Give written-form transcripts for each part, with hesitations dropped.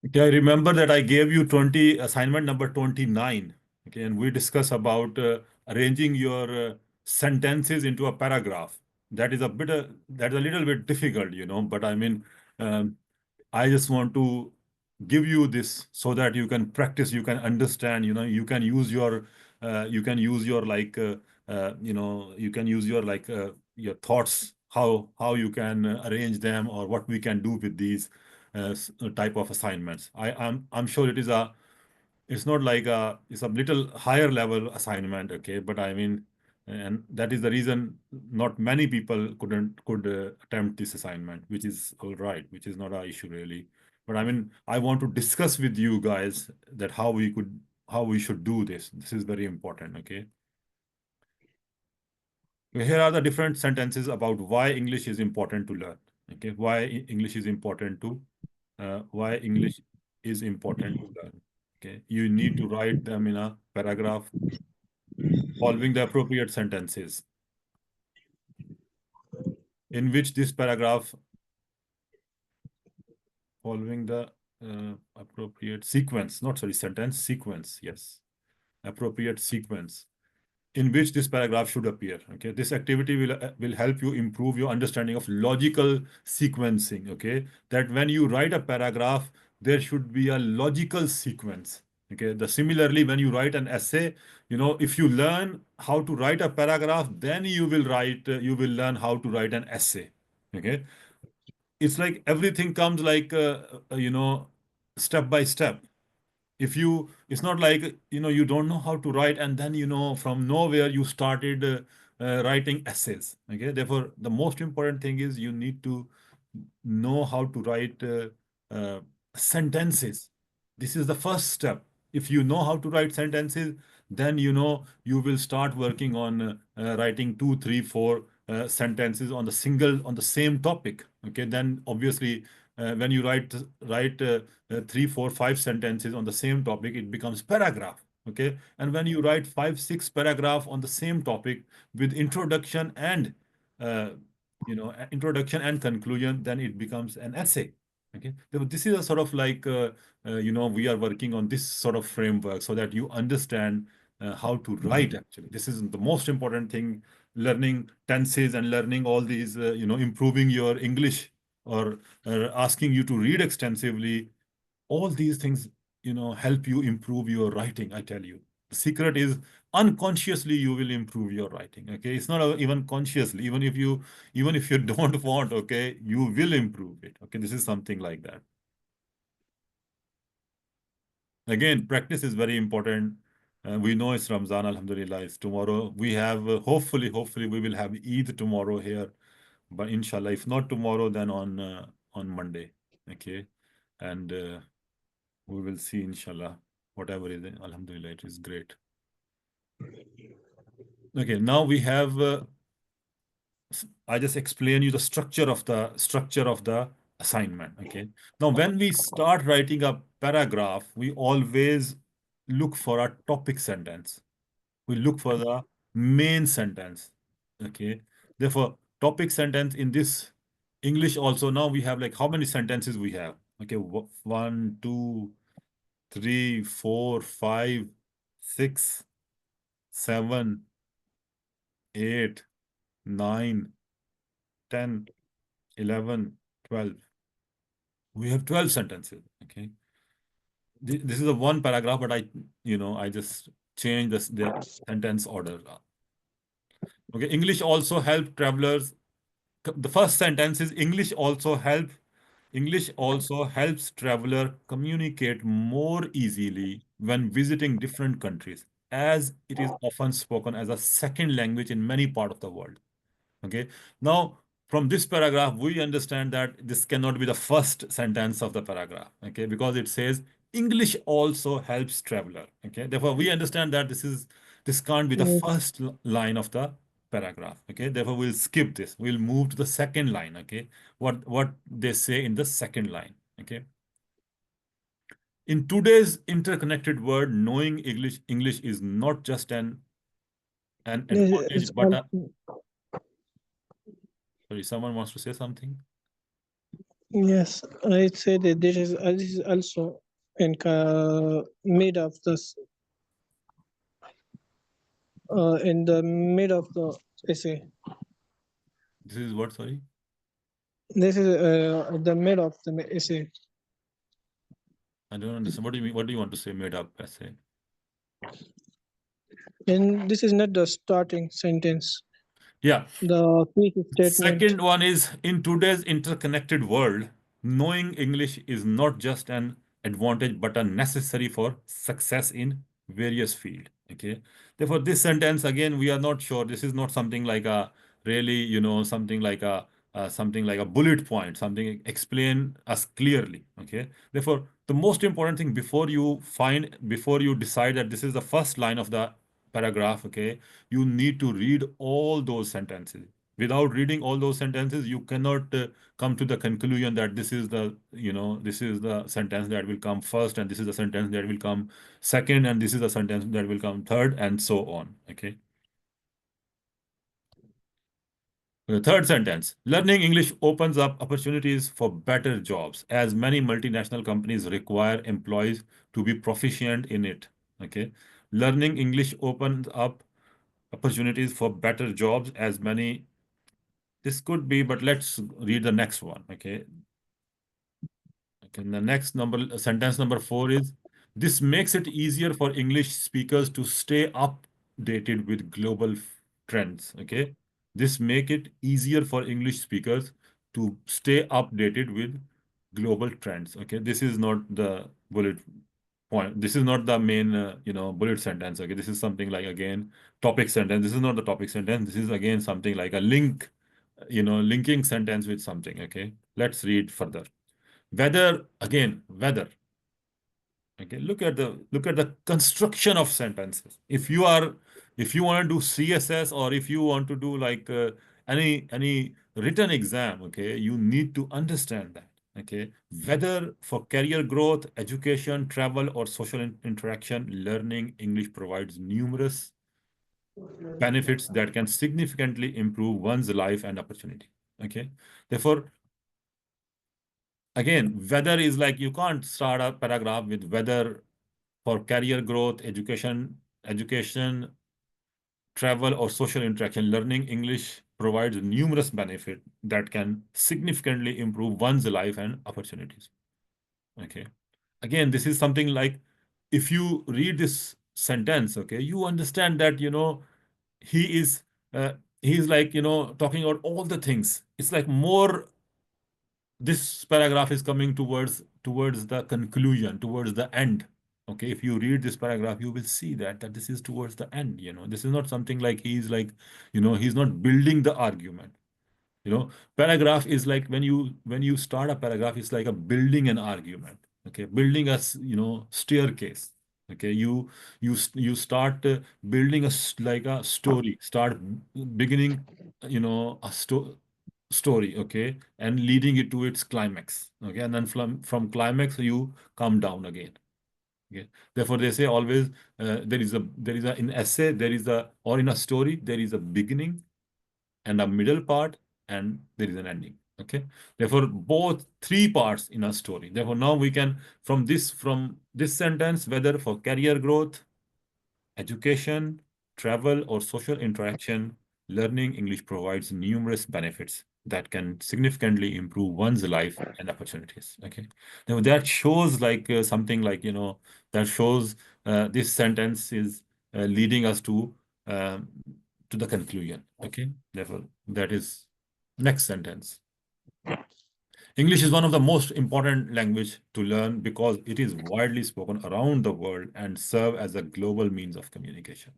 Okay, I remember that I gave you 20 assignment number 29. Okay, and we discuss about arranging your sentences into a paragraph. That is a little bit difficult, but I mean, um, I just want to give you this so that you can practice, you can understand, you can use your like you can use your like your thoughts, how you can arrange them, or what we can do with these type of assignments. I'm sure it's not like it's a little higher level assignment, okay? But I mean, and that is the reason not many people could attempt this assignment, which is all right, which is not an issue really. But I mean, I want to discuss with you guys that how we should do this. This is very important, okay? Here are the different sentences about why English is important to learn. Okay, English is important to why English is important to learn. Okay, you need to write them in a paragraph following the appropriate sentences, in which this paragraph following the appropriate sequence, not sorry, sentence sequence, yes, appropriate sequence in which this paragraph should appear. Okay, this activity will help you improve your understanding of logical sequencing. Okay, that when you write a paragraph, there should be a logical sequence. Okay, the similarly when you write an essay, if you learn how to write a paragraph, then you will learn how to write an essay. Okay, it's like everything comes like step by step. If you It's not like you don't know how to write, and then from nowhere you started writing essays. Okay, therefore the most important thing is you need to know how to write uh, sentences. This is the first step. If you know how to write sentences, then you will start working on writing two, three, four sentences on the same topic. Okay, then obviously when you write 3, 4, 5 sentences on the same topic, it becomes paragraph. Okay, and when you write 5, 6 paragraph on the same topic with uh, introduction and conclusion, then it becomes an essay. Okay, this is a sort of like we are working on this sort of framework so that you understand how to write. Actually, this is the most important thing. Learning tenses and learning all these, improving your English, or asking you to read extensively. All these things, help you improve your writing. I tell you, the secret is unconsciously you will improve your writing. Okay, it's not even consciously. Even if you don't want, okay, you will improve it. Okay, this is something like that. Again, practice is very important. We know it's Ramzan, Alhamdulillah. It's tomorrow. We have hopefully we will have Eid tomorrow here, but inshallah, if not tomorrow, then on Monday. Okay, and we will see, inshallah. Whatever is it, Alhamdulillah, it is great. Okay, now we have. I just explain you the structure of the assignment. Okay. Now, when we start writing a paragraph, we always look for a topic sentence. We look for the main sentence. Okay. Therefore, topic sentence in this English also, now we have like how many sentences we have? Okay, 1, 2, 3, 4, 5, 6, 7, 8, 9, 10, 11, 12. We have 12 sentences. Okay. This is a one paragraph, but I just change the sentence order. Okay. The first sentence is English also helps traveler communicate more easily when visiting different countries, as it is often spoken as a second language in many parts of the world. Okay. Now, from this paragraph, we understand that this cannot be the first sentence of the paragraph. Okay, because it says English also helps traveler. Okay, therefore we understand that this can't be the Yes. first line of the paragraph. Okay, therefore we'll skip this. We'll move to the second line. Okay, what they say in the second line. Okay. In today's interconnected world, knowing English is not just an Yes, advantage, it's but sorry, someone wants to say something. Yes, I'd say that this is also made of this in the mid of the essay. This is what, sorry? This is the mid of the essay. I don't understand. What do you mean? What do you want to say made up essay? And this is not the starting sentence. Yeah. The key statement. Second one is in today's interconnected world, knowing English is not just an advantage but a necessary for success in various field. Okay. Therefore, this sentence again, we are not sure. This is not something like a really, something like a bullet point, something explain us clearly. Okay. Therefore, the most important thing before you decide that this is the first line of the paragraph, okay, you need to read all those sentences. Without reading all those sentences, you cannot come to the conclusion that this is the sentence that will come first, and this is the sentence that will come second, and this is the sentence that will come third, and so on. Okay. The third sentence, learning English opens up opportunities for better jobs as many multinational companies require employees to be proficient in it. Okay. Learning English opens up opportunities for better jobs as many. This could be, but let's read the next one. Okay. Okay. The next sentence number 4 is this makes it easier for English speakers to stay updated with global trends. Okay. This make it easier for English speakers to stay updated with global trends. Okay. This is not the bullet point. This is not the main, bullet sentence. Okay. This is something like, again, topic sentence. This is not the topic sentence. This is again something like a link, linking sentence with something. Okay. Let's read further. Whether. Okay, look at the construction of sentences. If you want to do CSS, or if you want to do like any written exam, okay, you need to understand that. Okay, whether for career growth, education, travel, or social interaction, learning English provides numerous benefits that can significantly improve one's life and opportunity. Okay, therefore, again, whether is like you can't start a paragraph with whether for career growth, education, travel, or social interaction. Learning English provides numerous benefits that can significantly improve one's life and opportunities. Okay. Again, this is something like if you read this sentence, okay, you understand that, he is uh, he is like, talking about all the things. It's like more, this paragraph is coming towards the conclusion, towards the end. Okay, if you read this paragraph, you will see that this is towards the end. This is not something like he's like, he's not building the argument. Paragraph is like when you start a paragraph, it's like a building an argument. Okay, building staircase. Okay, you start building like a story. Start beginning, a story. Okay, and leading it to its climax. Okay, and then from climax you come down again. Okay, therefore they say always there is a in essay there is a or in a story there is a beginning and a middle part, and there is an ending. Okay, therefore both three parts in a story. Therefore now we can from this sentence, whether for career growth, education, travel, or social interaction, learning English provides numerous benefits that can significantly improve one's life and opportunities. Okay, now that shows like something like, that shows this sentence is leading us um, to the conclusion. Okay, therefore that is next sentence. English is one of the most important language to learn because it is widely spoken around the world and serve as a global means of communication.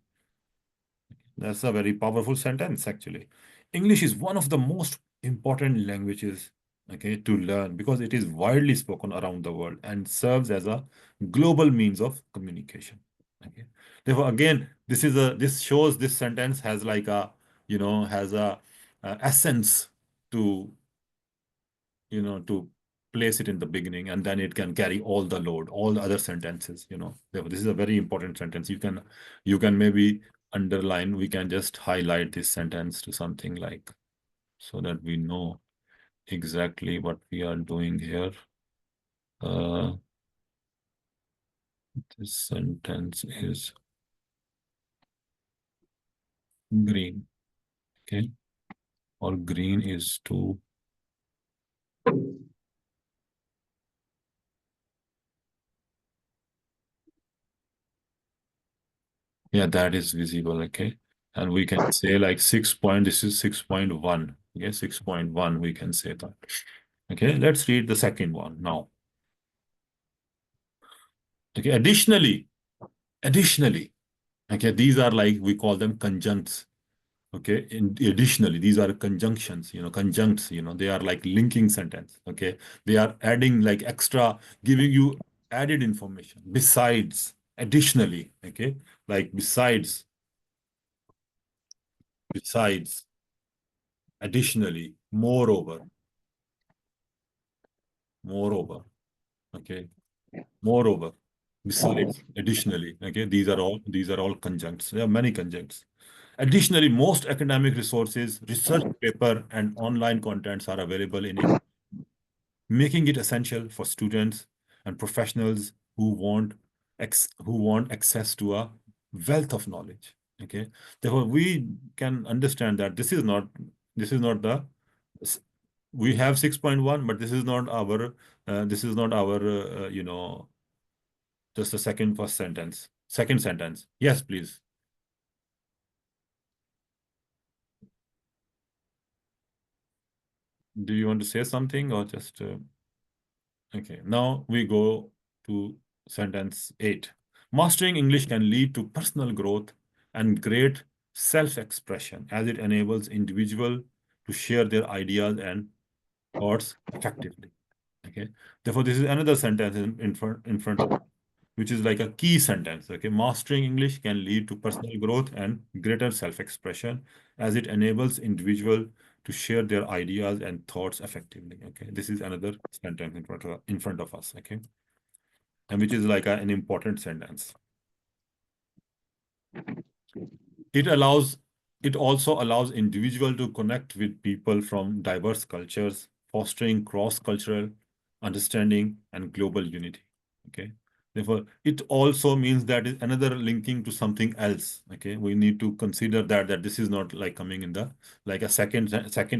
That's a very powerful sentence, actually. English is one of the most important languages, okay, to learn because it is widely spoken around the world and serves as a global means of communication. Okay. Therefore, again, this shows this sentence has like a, has a essence to, to place it in the beginning, and then it can carry all the load, all the other sentences. Therefore, this is a very important sentence. You can maybe underline, we can just highlight this sentence to something like, so that we know exactly what we are doing here. This sentence is green, okay? Or green is too. Yeah, that is visible, okay? And we can say like 6 point, this is 6.1. Okay, 6.1, we can say that. Okay, let's read the second one now. Okay, additionally, okay, these are like, we call them conjuncts. Okay, additionally, these are conjunctions, conjuncts, they are like linking sentence. Okay, they are adding like extra, giving you added information. Besides, additionally, okay, like besides, additionally, moreover, okay, moreover, besides, additionally, okay, these are all conjuncts. There are many conjuncts. Additionally, most academic resources, research paper, and online contents are available in English, making it essential for students and professionals who want access to a wealth of knowledge. Okay, therefore we can understand that this is not the we have 6.1, but this is not our just the second sentence. Yes, please. Do you want to say something or just okay, now we go to sentence 8. Mastering English can lead to personal growth and great self-expression as it enables individual to share their ideas and thoughts effectively. Okay. Therefore, this is another sentence in front of, which is like a key sentence. Okay. Mastering English can lead to personal growth and greater self-expression as it enables individual to share their ideas and thoughts effectively. Okay. This is another sentence in front of us. Okay. And which is like an important sentence. It allows it also allows individual to connect with people from diverse cultures, fostering cross-cultural understanding and global unity. Okay. Therefore, it also means that is another linking to something else. Okay. We need to consider that this is not like coming in the like a second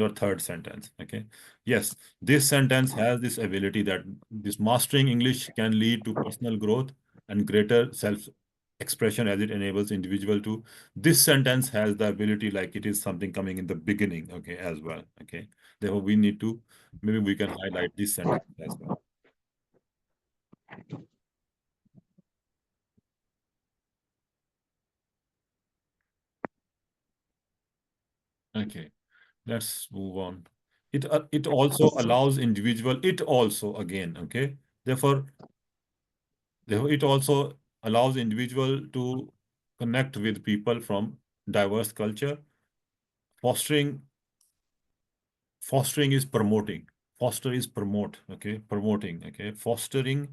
or third sentence. Okay. Yes, this sentence has this ability that this mastering English can lead to personal growth and greater self-expression as it enables individual to this sentence has the ability like it is something coming in the beginning, okay, as well. Okay. Therefore, we need to maybe we can highlight this sentence as well. Okay, let's move on. It also allows individual, it also again, okay. Therefore, it also allows individual to connect with people from diverse culture. Fostering Fostering is promoting. Foster is promote, okay? Promoting, okay? Fostering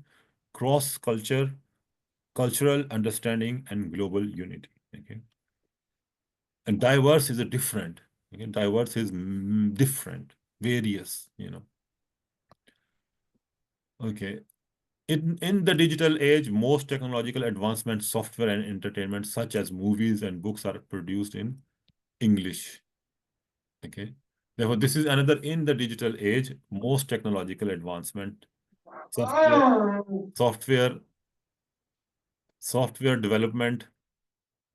cultural understanding and global unity, okay? And diverse is a different, okay? Diverse is different, various. Okay. In the digital age, most technological advancements, software and entertainment, such as movies and books, are produced in English. Okay. Therefore, this is another in the digital age, most technological advancement, software, software, software development.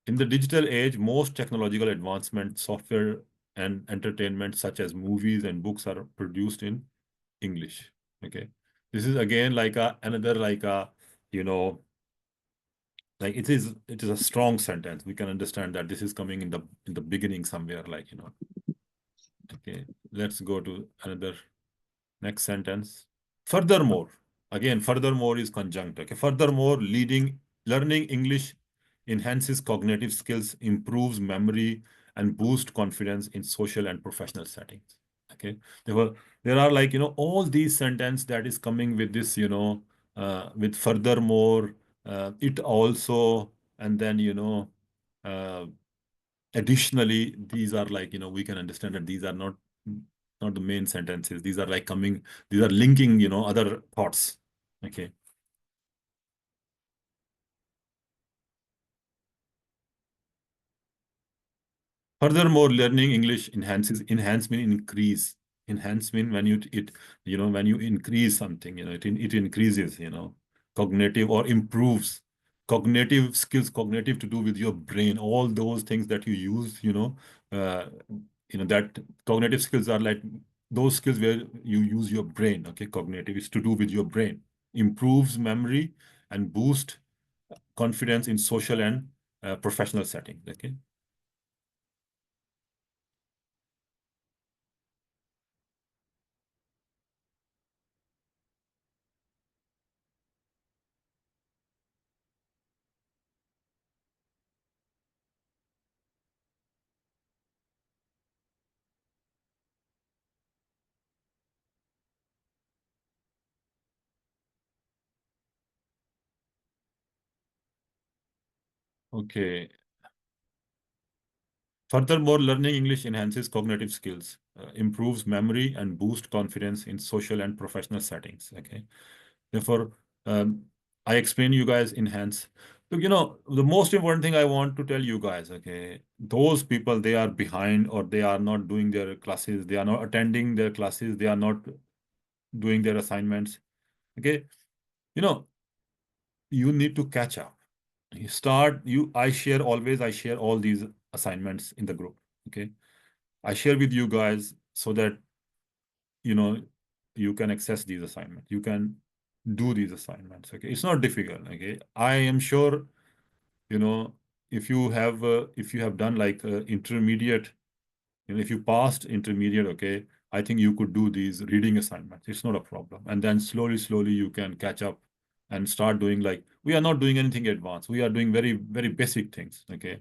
In the digital age, most technological advancement, software and entertainment, such as movies and books, are produced in English. Okay. This is again like another like you know, like it is a strong sentence. We can understand that this is coming in the beginning somewhere, like. Okay. Let's go to another next sentence. Furthermore, again, furthermore is conjunct. Okay. Furthermore, learning English enhances cognitive skills, improves memory, and boosts confidence in social and professional settings. Okay. There are like, all these sentence that is coming with this, with furthermore, it also, and then, uh, additionally, these are like, we can understand that these are not not the main sentences. These are like coming, these are linking, other thoughts. Okay. Furthermore, learning English enhance mean increase. Enhance mean when when you increase something, it increases, cognitive or improves. Cognitive skills, cognitive to do with your brain, all those things that you use, uh, that cognitive skills are like those skills where you use your brain. Okay, cognitive is to do with your brain, improves memory and boost confidence in social and professional setting. Okay. Okay. Furthermore, learning English enhances cognitive skills, improves memory, and boosts confidence in social and professional settings. Okay. Therefore, I explain you guys enhance. Look, the most important thing I want to tell you guys, okay, those people, they are behind or they are not doing their classes, they are not attending their classes, they are not doing their assignments. Okay. You know, you need to catch up. I share all these assignments in the group. Okay. I share with you guys so that you know you can access these assignments. You can do these assignments. Okay, it's not difficult. Okay, I am sure you know if you have done like intermediate, if you passed intermediate. Okay, I think you could do these reading assignments. It's not a problem. And then slowly you can catch up and start doing like we are not doing anything advanced. We are doing very very basic things. Okay,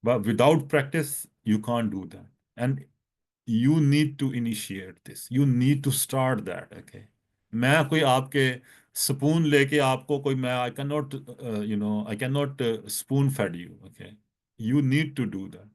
but without practice you can't do that. And you need to initiate this. You need to start that. Okay. मैं कोई आपके spoon लेके आपको कोई मैं I cannot I cannot spoon fed you. Okay. You need to do that.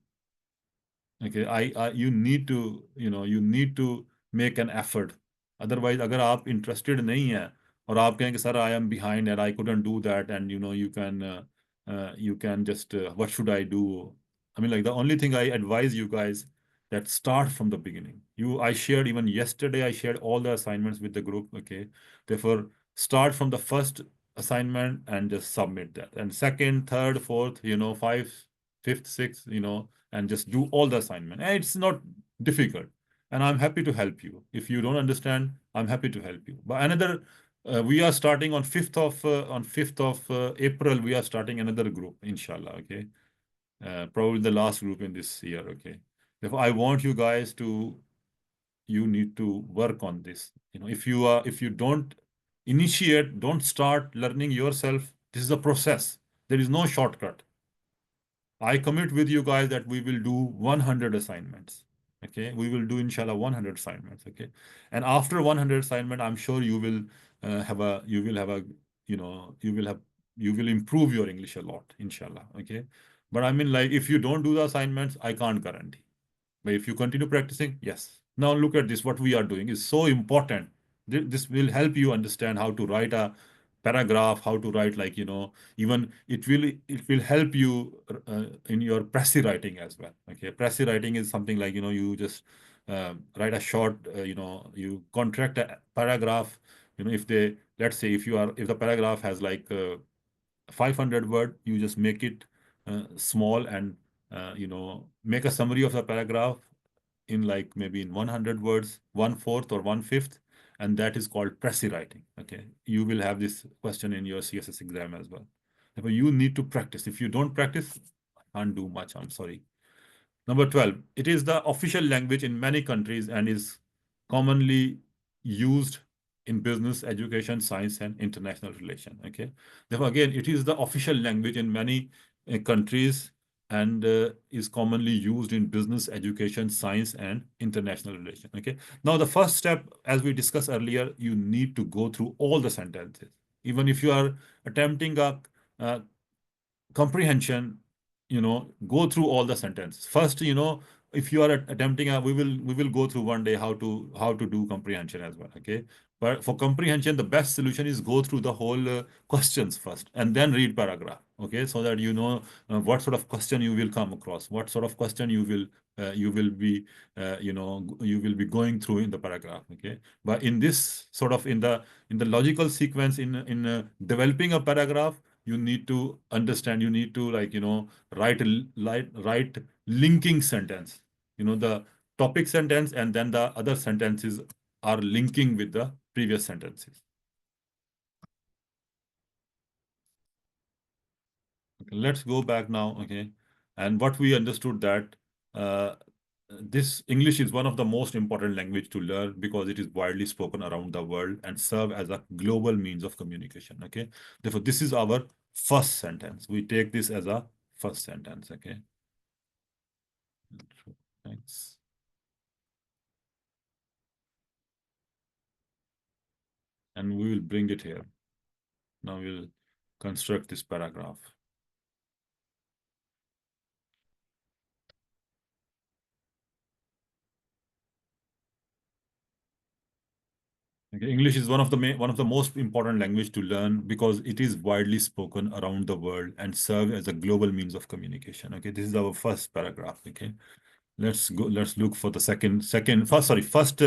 Okay. You need to you need to make an effort. Otherwise अगर आप interested नहीं हैं और आप कहें कि sir I am behind and I couldn't do that and you can just what should I do? I mean like the only thing I advise you guys that start from the beginning. I shared even yesterday I shared all the assignments with the group. Okay. Therefore start from the first assignment and just submit that. And second, third, fourth, fifth, sixth, and just do all the assignment. And it's not difficult. And I'm happy to help you. If you don't understand, I'm happy to help you. But we are starting on 5th of April. We are starting another group, inshallah. Okay, probably the last group in this year. Okay, therefore I want you guys to you need to work on this. If you don't initiate, don't start learning yourself. This is a process. There is no shortcut. I commit with you guys that we will do 100 assignments. Okay, we will do inshallah 100 assignments. Okay, and after 100 assignment, I'm sure you will have a you will improve your English a lot, inshallah. Okay, but I mean like if you don't do the assignments, I can't guarantee. But if you continue practicing, yes. Now look at this. What we are doing is so important. This will help you understand how to write a paragraph, how to write like, even it will help you in your pressy writing as well. Okay. Pressy writing is something like, you just write a short, you contract a paragraph, let's say if the paragraph has like 500 word, you just make it small and make a summary of the paragraph in like maybe in 100 words, 1/4 or 1/5, and that is called pressy writing. Okay, you will have this question in your CSS exam as well. Therefore, you need to practice. If you don't practice, I can't do much. I'm sorry. Number 12, it is the official language in many countries and is commonly used in business, education, science, and international relation. Okay. Therefore, again, it is the official language in many countries and is commonly used in business, education, science, and international relation. Okay. Now, the first step, as we discussed earlier, you need to go through all the sentences. Even if you are attempting a comprehension, go through all the sentences first. if you are attempting, we will go through one day how to do comprehension as well. Okay, but for comprehension, the best solution is go through the whole questions first and then read paragraph. Okay, so that you know what sort of question you will come across, what sort of question you will be you will be going through in the paragraph. Okay, but in this sort of in the logical sequence in developing a paragraph, you need to understand, you need to write linking sentence, the topic sentence, and then the other sentences are linking with the previous sentences. Okay, let's go back now. Okay, and what we understood that this English is one of the most important language to learn because it is widely spoken around the world and serve as a global means of communication. Okay, therefore this is our first sentence. We take this as a first sentence. Okay, thanks. And we will bring it here. Now we'll construct this paragraph. Okay, English is one of the most important language to learn because it is widely spoken around the world and serve as a global means of communication. Okay, this is our first paragraph. Okay, let's go. Let's look for the first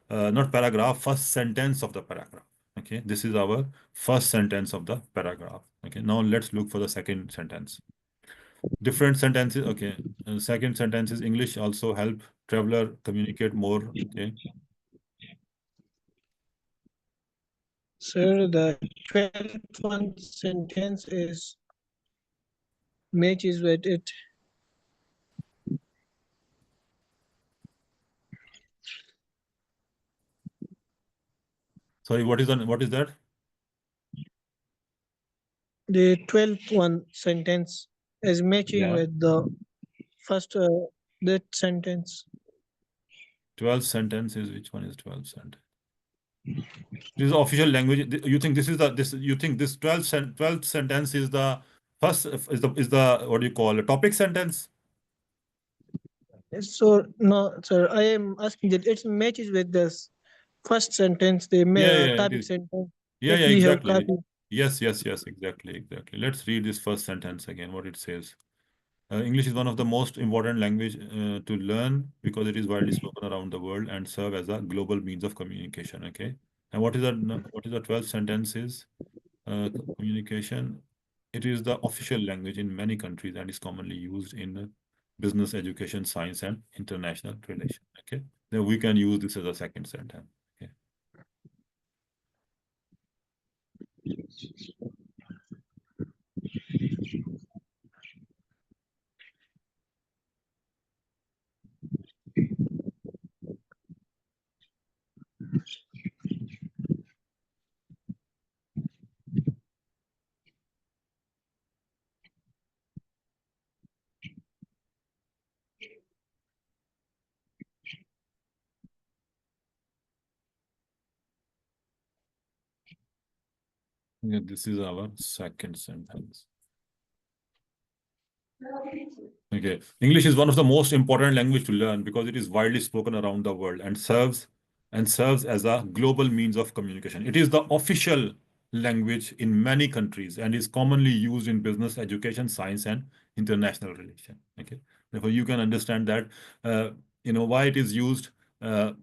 not paragraph, first sentence of the paragraph. Okay, this is our first sentence of the paragraph. Okay, now let's look for the second sentence. Different sentences. Okay, second sentence is English also help traveler communicate more. Okay. Sir, the 12th one sentence is matches with it. Sorry, what is that? The 12th one sentence is matching Yeah. with the first that sentence. 12th sentence is which one is 12th sentence? This is official language. You think this is you think this 12th sentence is the first is the what do you call a topic sentence? So no, sir, I am asking that it matches with this first sentence, the Yeah, it topic is. sentence Yeah, that we have exactly. copied. Yes, exactly. Let's read this first sentence again, what it says. English is one of the most important language to learn because it is widely spoken around the world and serve as a global means of communication. Okay. And what is the 12th sentence is? Communication. It is the official language in many countries and is commonly used in business, education, science, and international relations. Okay. Then we can use this as a second sentence. Okay. Yeah, this is our second sentence. Okay. English is one of the most important language to learn because it is widely spoken around the world and serves as a global means of communication. It is the official language in many countries and is commonly used in business, education, science, and international relation. Okay. Therefore, you can understand that why it is used. Uh,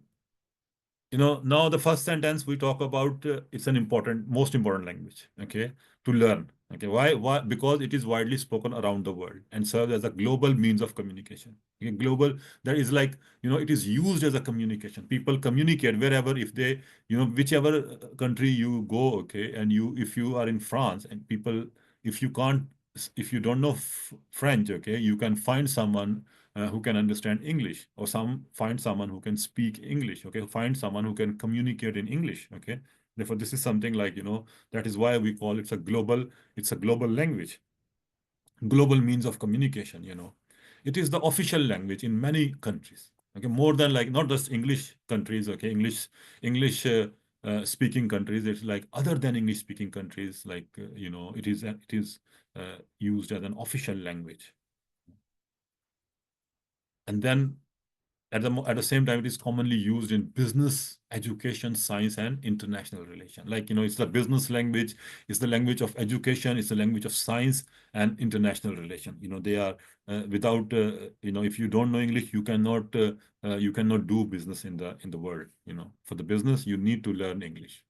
now the first sentence we talk about, it's an most important language, okay, to learn. Okay, why? Because it is widely spoken around the world and serves as a global means of communication. Okay, global, that is like, it is used as a communication. People communicate wherever, if they, whichever country you go, okay, and if you are in France and people, if you can't, if you don't know French, okay, you can find someone who can understand English, or find someone who can speak English. Okay, find someone who can communicate in English. Okay, therefore this is something like, that is why we call it it's a global language, global means of communication. It is the official language in many countries. Okay, more than like not just English countries. Okay, English speaking countries. It's like other than English speaking countries, like it is used as an official language. And then at the same time, it is commonly used in business, education, science, and international relation. Like, it's the business language, it's the language of education, it's the language of science and international relation. They are without, if you don't know English, you cannot do business in the world. For the business, you need to learn English.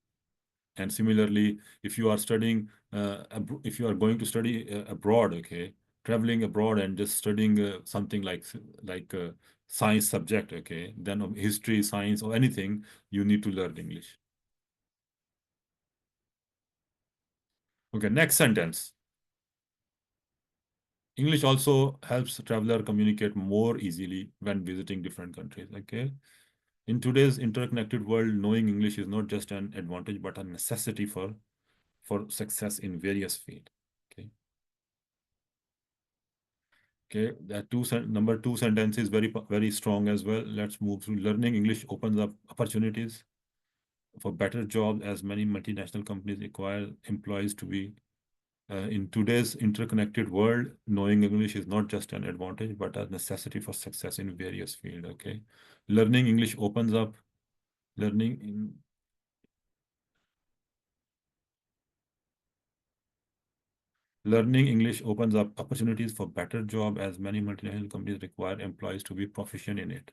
And similarly, if you are studying, if you are going to study abroad, okay, traveling abroad and just studying something like science subject, okay, then history, science, or anything, you need to learn English. Okay, next sentence. English also helps traveler communicate more easily when visiting different countries. Okay. In today's interconnected world, knowing English is not just an advantage, but a necessity for success in various fields. Okay. Okay, that number two sentence is very strong as well. Let's move to learning English opens up opportunities for better jobs as many multinational companies require employees to be in today's interconnected world. Knowing English is not just an advantage, but a necessity for success in various fields. Okay, learning English opens up learning in Learning English opens up opportunities for better job as many multinational companies require employees to be proficient in it.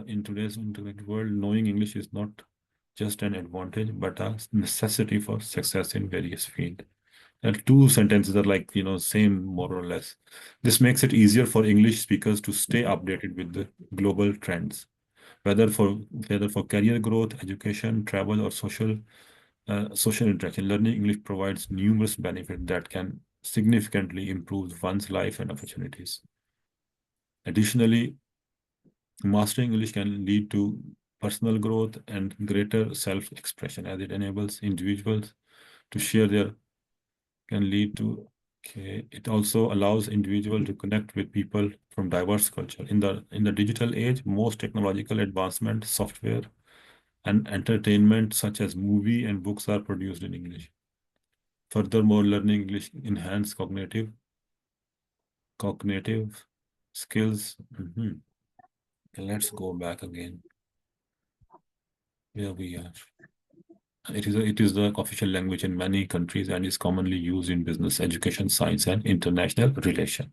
In today's internet world, knowing English is not just an advantage, but a necessity for success in various fields. And two sentences are like, same more or less. This makes it easier for English speakers to stay updated with the global trends, whether for career growth, education, travel, or social interaction. Learning English provides numerous benefits that can significantly improve one's life and opportunities. Additionally, mastering English can lead to personal growth and greater self-expression as it enables individuals to share their can lead to okay. It also allows individuals to connect with people from diverse culture. In the digital age, most technological advancement, software, and entertainment such as movie and books are produced in English. Furthermore, learning English enhance cognitive skills. Mhm. Let's go back again. Where we are. It is the official language in many countries and is commonly used in business, education, science, and international relation.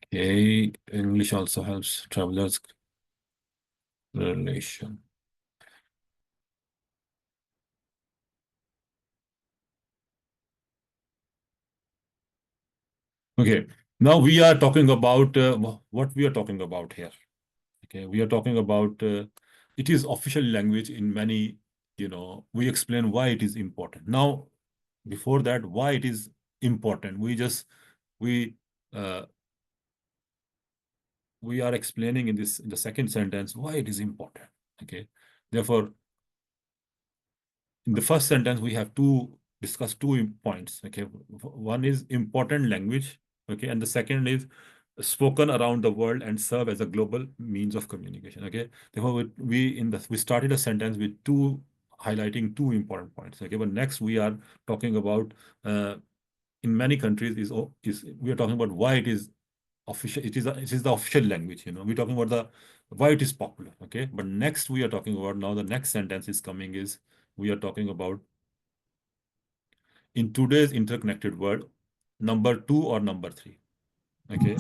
Okay, English also helps travelers relation. Okay, now we are talking about what we are talking about here. Okay, we are talking about it is official language in many, we explain why it is important. Now, before that, why it is important. We uh, we are explaining in the second sentence why it is important. Okay, therefore, in the first sentence we have to discuss two points. Okay, one is important language. Okay, and the second is spoken around the world and serve as a global means of communication. Okay, therefore we started a sentence with highlighting two important points. Okay, but next we are talking about in many countries is we are talking about why it is official. It is the official language. We're talking about the why it is popular. Okay, but next we are talking about now the next sentence is coming is we are talking about in today's interconnected world, number two or number three. Okay,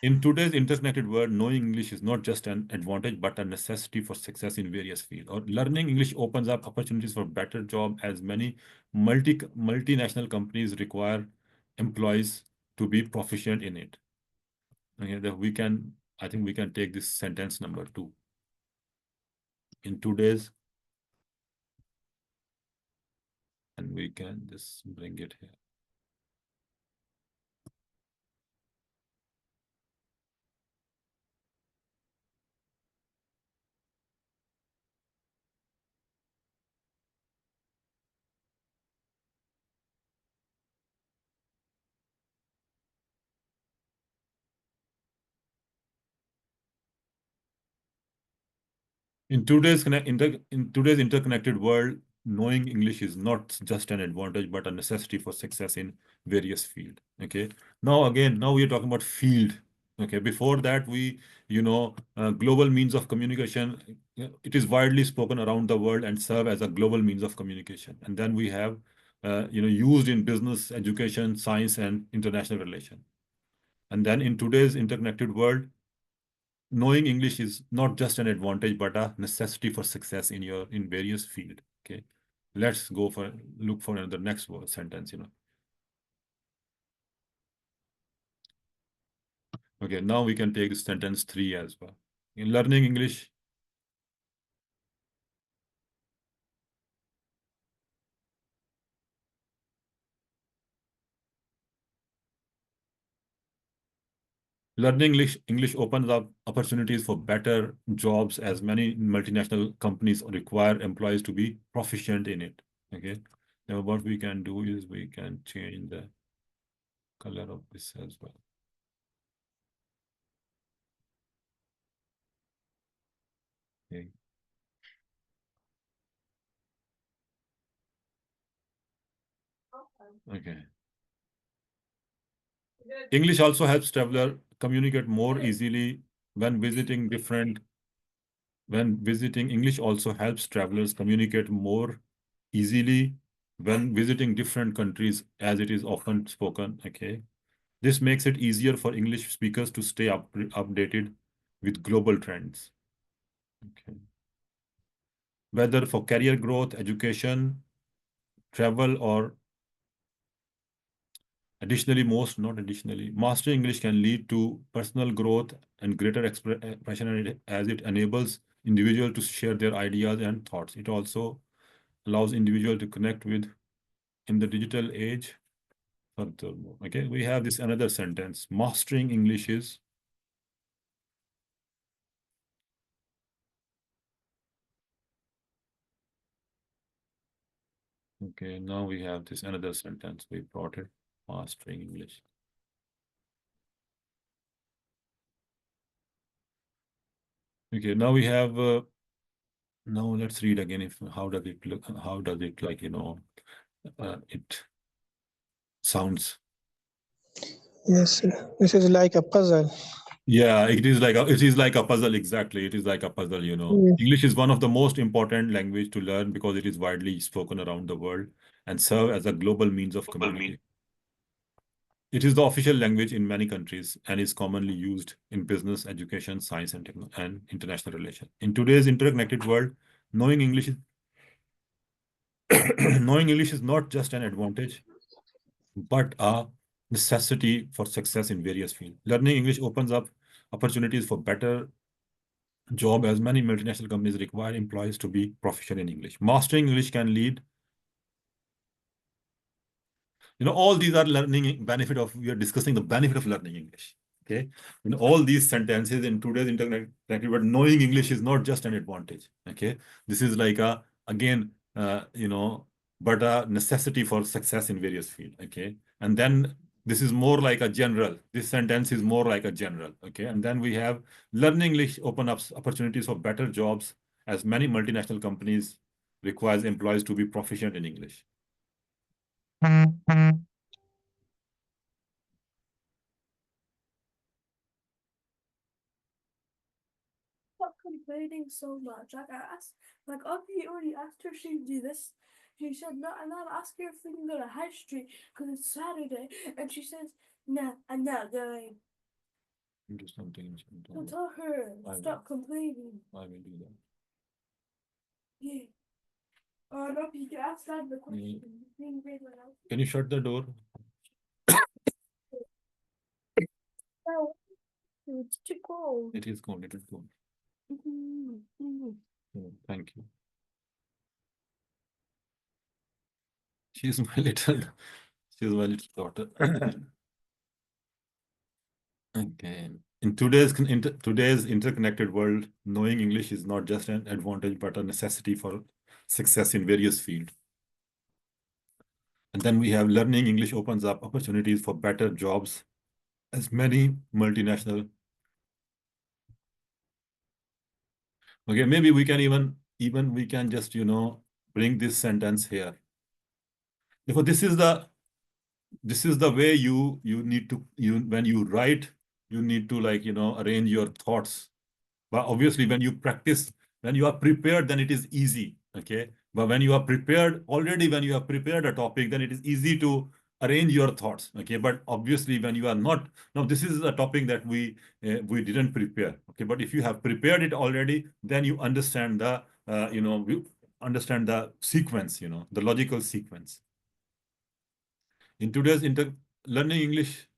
in today's interconnected world, knowing English is not just an advantage but a necessity for success in various fields. Or learning English opens up opportunities for better job as many multinational companies require employees to be proficient in it. Okay, I think we can take this sentence number two. In today's, and we can just bring it here. In today's interconnected world, knowing English is not just an advantage, but a necessity for success in various fields. Okay. Now we are talking about field. Okay. Before that, global means of communication. It is widely spoken around the world and serve as a global means of communication. And then we have, used in business, education, science, and international relation. And then in today's interconnected world, knowing English is not just an advantage, but a necessity for success in various field. Okay, let's look for another next sentence. Okay, now we can take sentence 3 as well. In learning English, English opens up opportunities for better jobs, as many multinational companies require employees to be proficient in it. Okay, now what we can do is we can change the color of this as well. Okay. Okay. English also helps traveler communicate more easily when visiting English also helps travelers communicate more easily when visiting different countries, as it is often spoken. Okay. This makes it easier for English speakers to stay updated with global trends. Okay. Whether for career growth, education, travel, or mastering English can lead to personal growth and greater expression as it enables individuals to share their ideas and thoughts. It also allows individual to connect with in the digital age. Furthermore, okay, we have this another sentence. Mastering English is okay. Now we have this another sentence. We brought it. Mastering English. Okay, now we have. Now let's read again. How does it look? How does it it sounds. Yes, this is like a puzzle. Yeah, it is like a puzzle. Exactly, it is like a puzzle. Mm. English is one of the most important language to learn because it is widely spoken around the world and serve as a global means of communication. It is the official language in many countries and is commonly used in business, education, science, and international relations. In today's interconnected world, knowing English is knowing English is not just an advantage, but a necessity for success in various fields. Learning English opens up opportunities for better job, as many multinational companies require employees to be proficient in English. Mastering English can lead, all these are learning benefit of, we are discussing the benefit of learning English. Okay. In all these sentences in today's internet, but knowing English is not just an advantage. Okay. This is like again, but a necessity for success in various fields. Okay. And then this is more like a general. This sentence is more like a general. Okay. And then we have learning English open up opportunities for better jobs, as many multinational companies requires employees to be proficient in English. Stop complaining so much. Like, Auntie already asked her she'd do this. She said, no, and I'll ask her if we can go to High Street because it's Saturday. And she says, nah, I'm not going. Do something. So tell her, stop complaining. I will do that. Yeah. No, you can ask that the question. Can you shut the door? No, it's too cold. It is cold. It is cold. Thank you. She's my little daughter. Okay. In today's interconnected world, knowing English is not just an advantage, but a necessity for success in various fields. And then we have learning English opens up opportunities for better jobs, as many multinational. Okay, maybe we can even we can just bring this sentence here. Therefore, this is the way you need to, when you write, you need to, like, arrange your thoughts. But obviously, when you practice, when you are prepared, then it is easy. Okay. But when you are prepared already, when you have prepared a topic, then it is easy to arrange your thoughts. Okay. But obviously, when you are not, now this is a topic that we didn't prepare. Okay. But if you have prepared it already, then you understand the you understand the sequence, the logical sequence. In today's learning English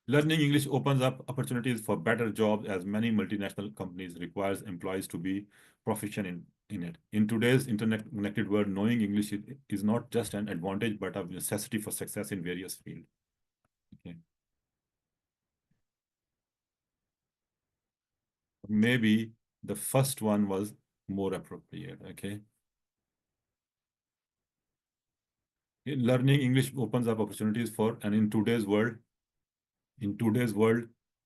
Learning English opens up opportunities for better jobs, as many multinational companies requires employees to be proficient in it. In today's internet-connected world, knowing English is not just an advantage, but a necessity for success in various fields. Okay. Maybe the first one was more appropriate. Okay. Learning English opens up opportunities for, and in today's world,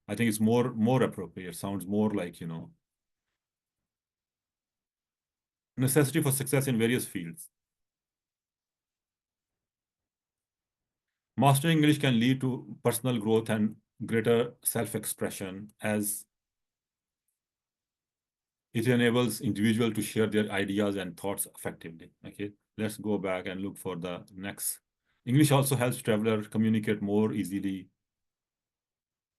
I think it's more appropriate. Sounds more like, necessity for success in various fields. Mastering English can lead to personal growth and greater self-expression, as it enables individuals to share their ideas and thoughts effectively. Okay, let's go back and look for the next. English also helps travelers communicate more easily.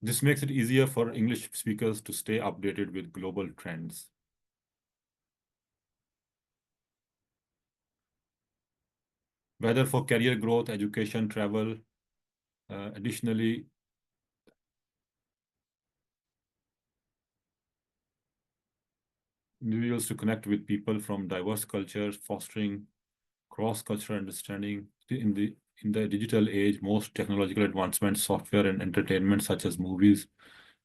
This makes it easier for English speakers to stay updated with global trends. Whether for career growth, education, travel, additionally, individuals to connect with people from diverse cultures, fostering cross-cultural understanding. In the digital age, most technological advancements, software and entertainment, such as movies,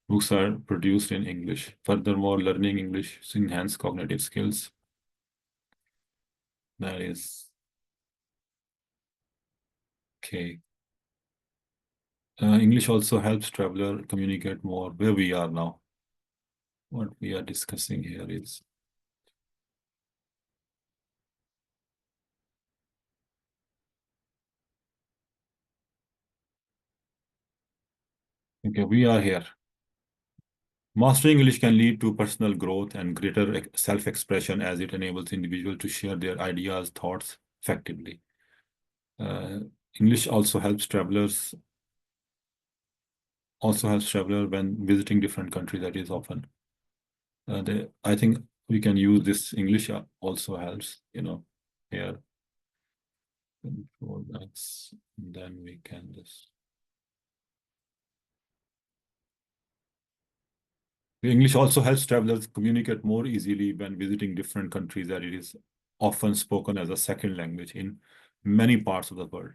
books, are produced in English. Furthermore, learning English enhances cognitive skills. That is okay. English also helps traveler communicate more. Where we are now, what we are discussing here is, okay, we are here. Mastering English can lead to personal growth and greater self-expression, as it enables individuals to share their ideas, thoughts effectively. English also helps travelers when visiting different countries. That is often. I think we can use this. English also helps, here. Control X, then we can just. English also helps travelers communicate more easily when visiting different countries, that it is often spoken as a second language in many parts of the world.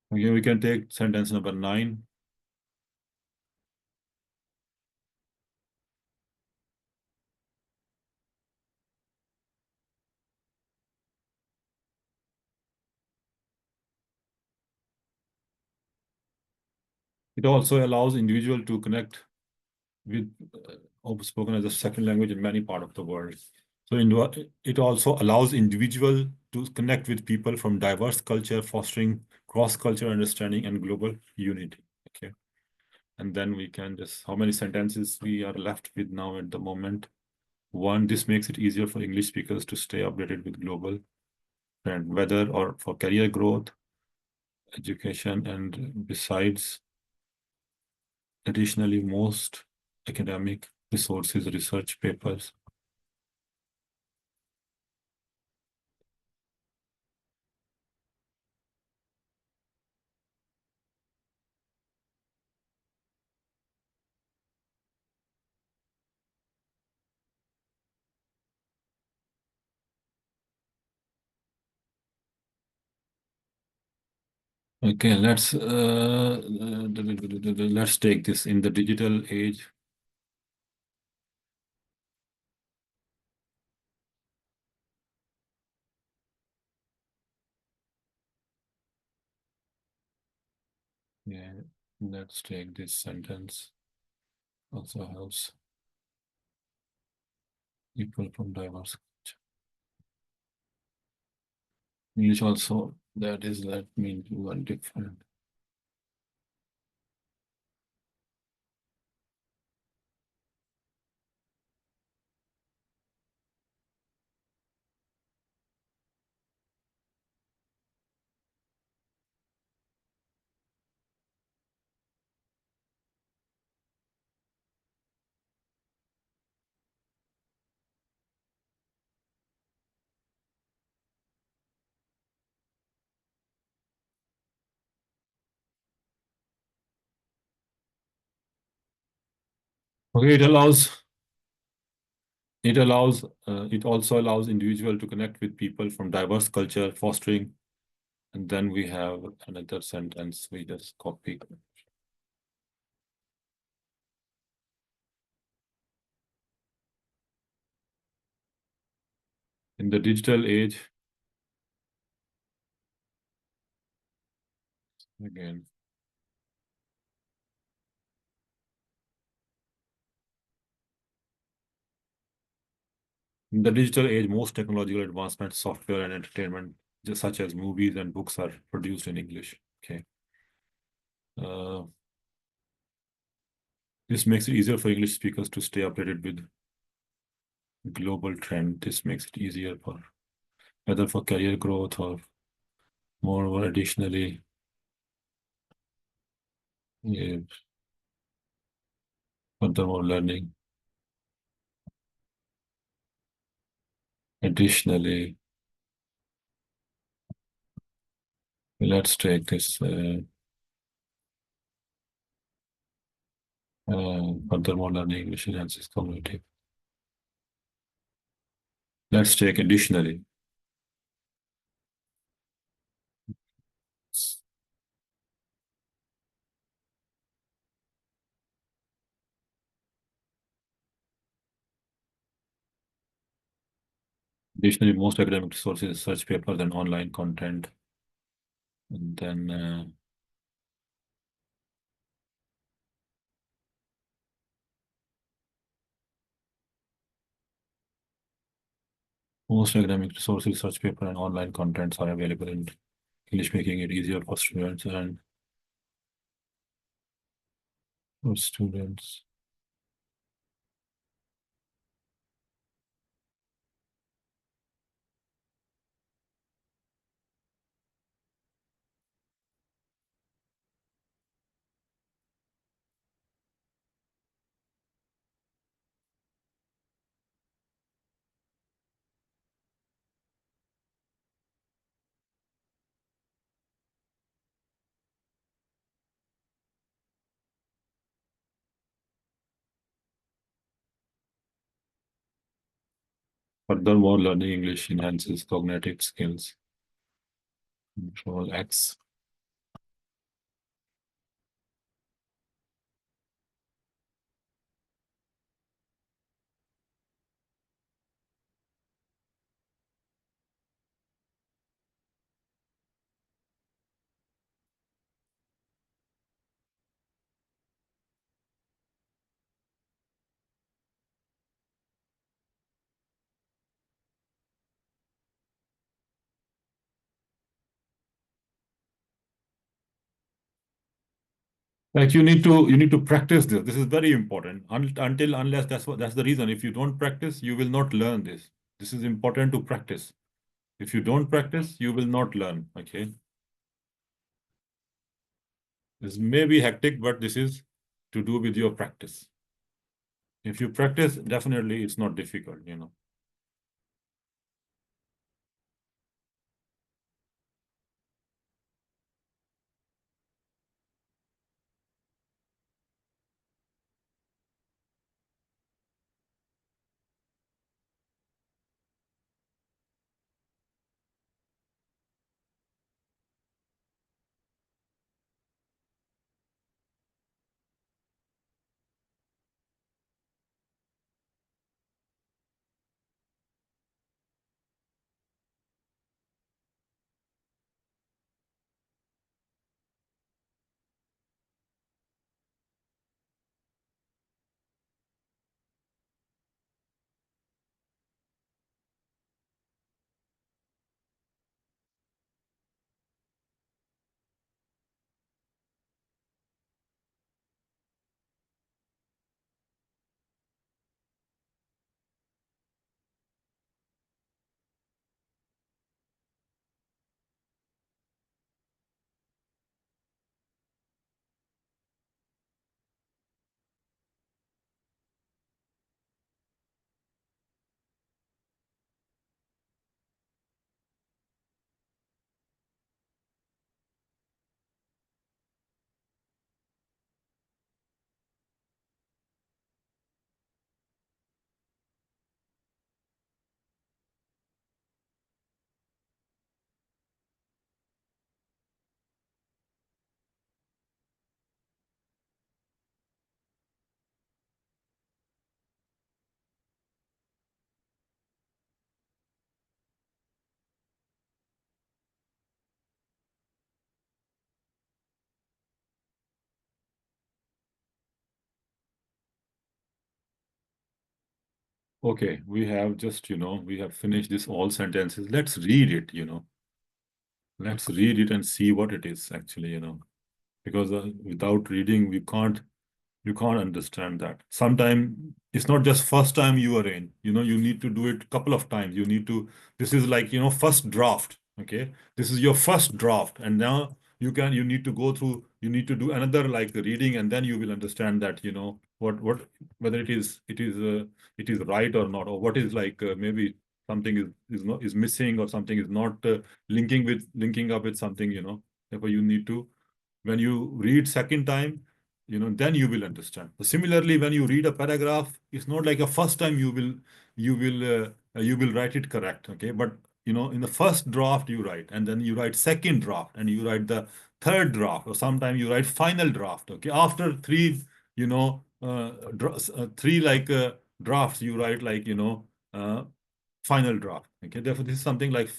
Okay, we can take sentence number 9. It also allows individual to connect with spoken as a second language in many parts of the world. So it also allows individual to connect with people from diverse culture, fostering cross-cultural understanding and global unity. Okay. And then we can just, how many sentences we are left with now at the moment? 1, this makes it easier for English speakers to stay updated with global trend, whether or for career growth, education, and besides. Additionally, most academic resources, research papers. Okay, let's take this. In the digital age, Yeah, let's take this sentence. Also helps people from diverse culture. English also, that means you are different. Okay, it also allows individual to connect with people from diverse culture, fostering, and then we have another sentence we just copy. In the digital age, again, in the digital age, most technological advancements, software and entertainment, just such as movies and books, are produced in English. Okay. This makes it easier for English speakers to stay updated with global trend. This makes it easier for whether for career growth or more additionally, yeah, furthermore learning. Additionally, let's take this furthermore learning English enhances community. Let's take additionally. Additionally, most academic resources, search papers, and online content. And then most academic resources, research paper, and online contents are available in English, making it easier for students and for students. Furthermore, learning English enhances cognitive skills. Control X. Like you need to practice this. This is very important. Until unless that's the reason. If you don't practice, you will not learn this. This is important to practice. If you don't practice, you will not learn. Okay. This may be hectic, but this is to do with your practice. If you practice, definitely it's not difficult, you know. Okay, we have just, we have finished this all sentences. Let's read it, Let's read it and see what it is actually, because without reading, you can't understand that. Sometimes it's not just first time you are in, you need to do it couple of times. This is like, first draft. Okay. This is your first draft. And now you need to go through, you need to do another like reading, and then you will understand that, whether it is right or not, or what is like, maybe something is missing, or something is not linking up with something, therefore you need to, when you read second time, then you will understand. Similarly, when you read a paragraph, it's not like a first time you will write it correct. Okay, but in the first draft you write, and then you write second draft, and you write the third draft, or sometimes you write final draft. Okay, after three, three like drafts, you write like final draft. Okay, therefore this is something like.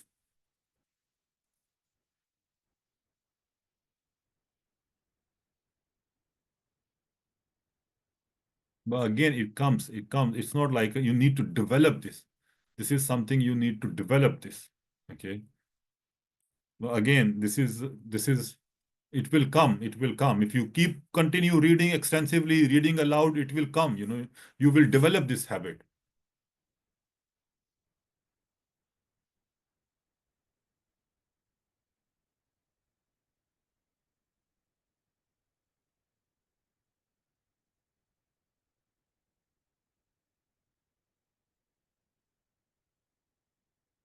But again, it comes. It's not like you need to develop this. This is something you need to develop this. Okay. But again, it will come. It will come. If you continue reading extensively, reading aloud, it will come. You will develop this habit.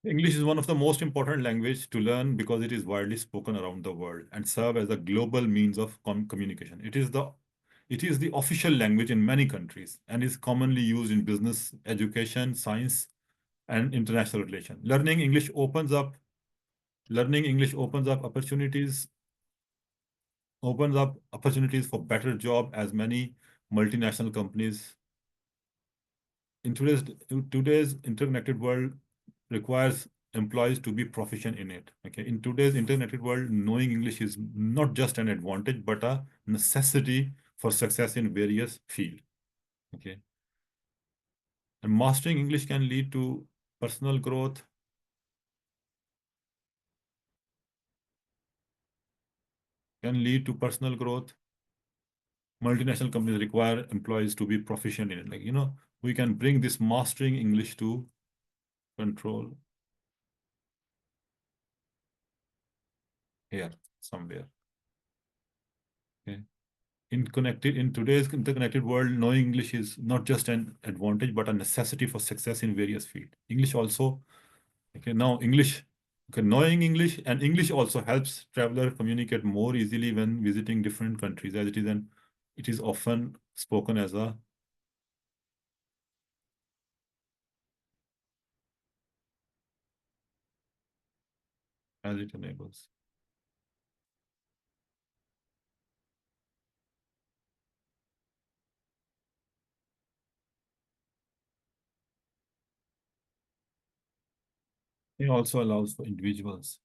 English is one of the most important language to learn because it is widely spoken around the world and serve as a global means of communication. It is the official language in many countries and is commonly used in business, education, science, and international relations. Learning English opens up opportunities for better job, as many multinational companies in today's interconnected world requires employees to be proficient in it. Okay, in today's interconnected world, knowing English is not just an advantage but a necessity for success in various fields. Okay, and mastering English can lead to personal growth. Multinational companies require employees to be proficient in it. Like, we can bring this mastering English to control here somewhere. Okay. In today's interconnected world, knowing English is not just an advantage, but a necessity for success in various fields. English also, knowing English, and English also helps traveler communicate more easily when visiting different countries, as it is often spoken as it enables. It also allows for individuals.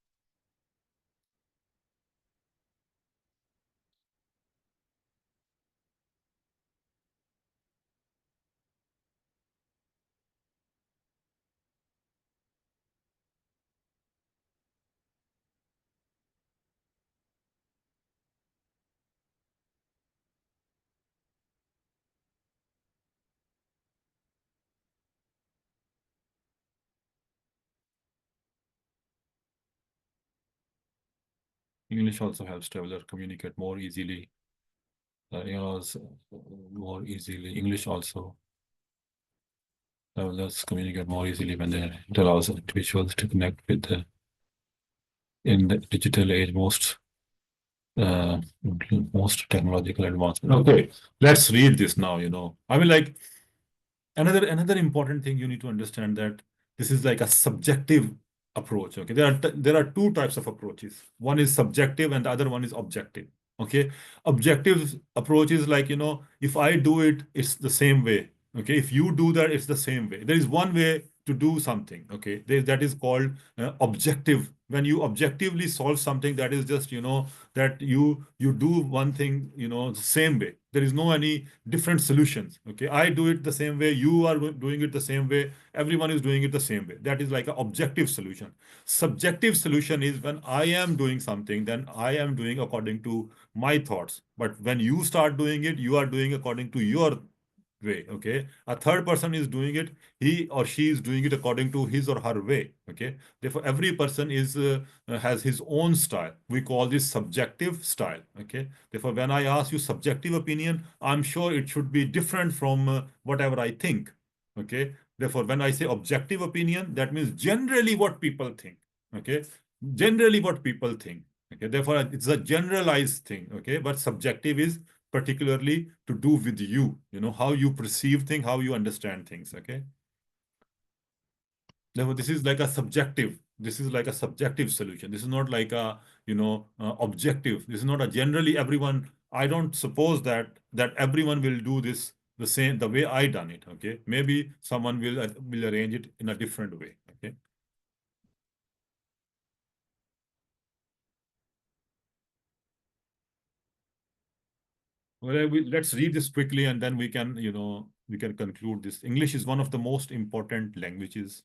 English also helps traveler communicate more easily. More easily. English also travelers communicate more easily when it allows individuals to connect with in the digital age most technological advancement. Okay, let's read this now. I mean, like, another important thing you need to understand, that this is like a subjective approach. Okay, there are two types of approaches. One is subjective and the other one is objective. Okay, objective approach is like, if I do it, it's the same way. Okay, if you do that, it's the same way. There is one way to do something. Okay, that is called objective when you objectively solve something, that is just, that you do one thing, the same way. There is no any different solutions. Okay, I do it the same way, you are doing it the same way, everyone is doing it the same way. That is like an objective solution. Subjective solution is when I am doing something, then I am doing according to my thoughts. But when you start doing it, you are doing according to your way. Okay, a third person is doing it, he or she is doing it according to his or her way. Okay, therefore every person is has his own style. We call this subjective style. Okay, therefore when I ask you subjective opinion, I'm sure it should be different from whatever I think. Okay, therefore when I say objective opinion, that means generally what people think. Okay, generally what people think. Okay, therefore it's a generalized thing. Okay, but subjective is particularly to do with you, how you perceive things, how you understand things. Okay, therefore this is like a subjective, solution. This is not like a objective. This is not a generally everyone. I don't suppose that everyone will do this the way I done it. Okay, maybe someone will arrange it in a different way. Okay. Well, let's read this quickly and then we can conclude this. English is one of the most important languages.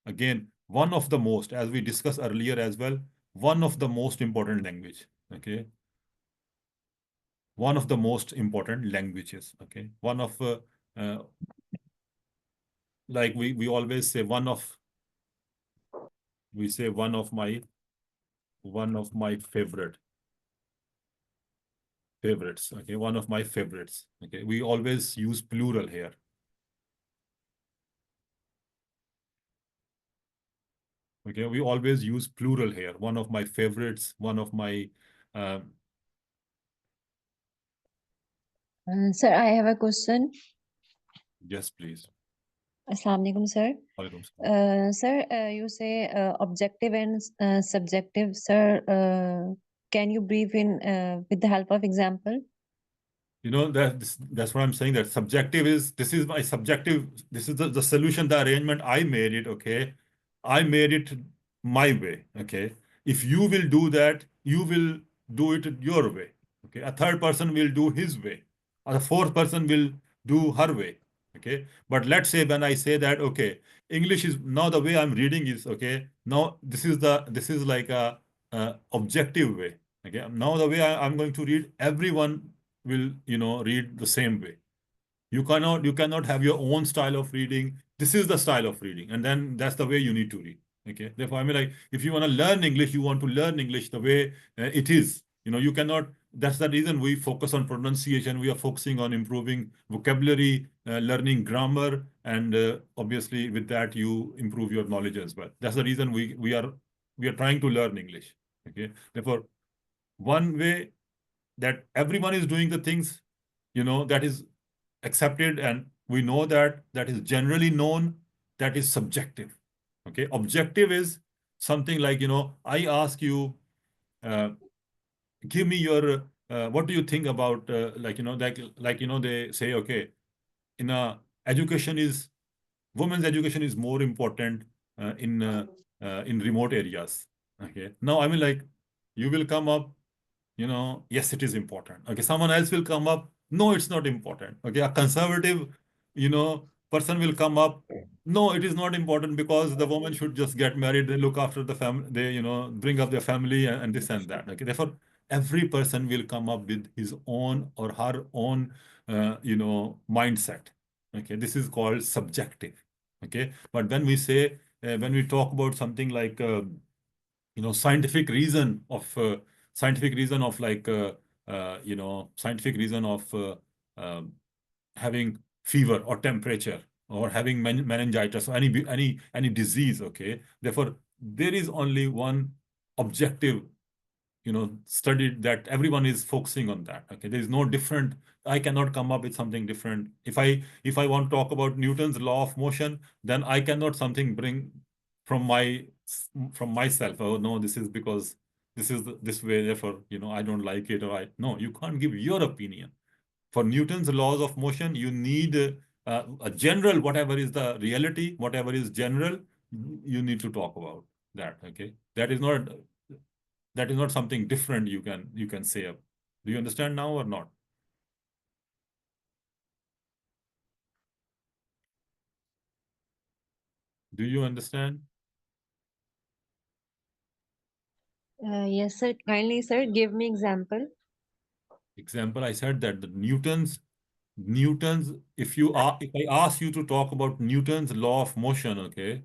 Again, one of the most, as we discussed earlier as well, one of the most important language. Okay. One of the most important languages. Okay. One of, like we always say, we say one of my favorites. Okay. One of my favorites. Okay. We always use plural here. Okay, we always use plural here. One of my favorites, one of my. Sir, I have a question. Yes, please. Assalamu alaikum, sir. Walaikum salam. Sir, you say objective and subjective. Sir, can you brief in with the help of example? That's what I'm saying, that subjective is, this is my subjective, this is the solution, the arrangement, I made it. Okay, I made it my way. Okay, if you will do that, you will do it your way. Okay, a third person will do his way, or the fourth person will do her way. Okay, but let's say when I say that, okay, English is now the way I'm reading is, okay, now this is like a objective way. Okay, now the way I'm going to read, everyone will read the same way. You cannot have your own style of reading. This is the style of reading, and then that's the way you need to read. Okay, therefore I mean, like, if you want to learn English, you want to learn English the way it is. You cannot. That's the reason we focus on pronunciation. We are focusing on improving vocabulary, learning grammar, and obviously with that you improve your knowledge as well. That's the reason we are trying to learn English. Okay, therefore one way that everyone is doing the things, that is accepted, and we know that is generally known, that is subjective. Okay, objective is something like, I ask you, give me your, what do you think about, they say, okay, in women's education is more important in remote areas. Okay, now I mean, like, you will come up, yes, it is important. Okay, someone else will come up, no, it's not important. Okay, a conservative, person will come up, no, it is not important, because the woman should just get married, they look after the family, they, bring up their family, and this and that. Okay, therefore, every person will come up with his own or her own, mindset. Okay, this is called subjective. Okay, but when we say, when we talk about something like, scientific reason of like, scientific reason of having fever or temperature, or having meningitis, or any disease. Okay, therefore there is only one objective study that everyone is focusing on that. Okay, there is no different. I cannot come up with something different. If I want to talk about Newton's law of motion, then I cannot something bring from myself. Oh no, this is because this is this way, therefore I don't like it, or no, you can't give your opinion. For Newton's laws of motion, you need a general, whatever is the reality, whatever is general, you need to talk about. that. Okay, that is not something different you can say. Do you understand now or not? Do you understand? Yes, sir. Kindly, sir, give me example. Example, I said that the Newton's, if I ask you to talk about Newton's law of motion, okay,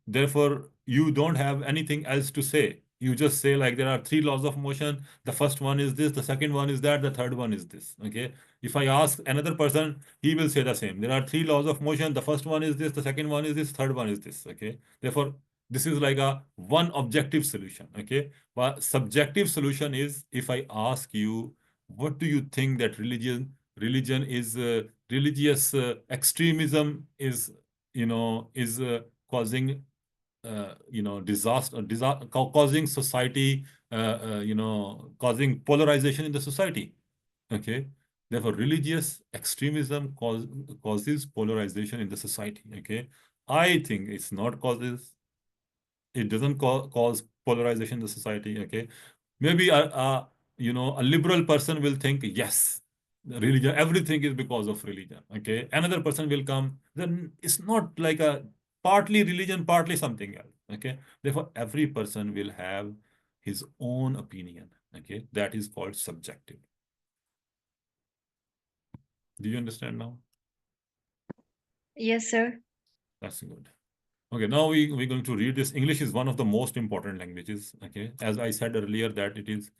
therefore you don't have anything else to say. You just say like there are three laws of motion. The first one is this, the second one is that, the third one is this. Okay. If I ask another person, he will say the same. There are three laws of motion. The first one is this, the second one is this, third one is this. Okay. Therefore, this is like a one objective solution. Okay. But subjective solution is if I ask you, what do you think that religion is religious extremism is causing causing society causing polarization in the society. Okay, therefore religious extremism causes polarization in the society. Okay, I think it doesn't cause polarization in the society. Okay, maybe a liberal person will think, yes, religion, everything is because of religion. Okay, another person will come, then it's not like a partly religion, partly something else. Okay, therefore every person will have his own opinion. Okay, that is called subjective. Do you understand now? Yes, sir. That's good. Okay, now we're going to read this. English is one of the most important languages. Okay, as I said earlier, that it is,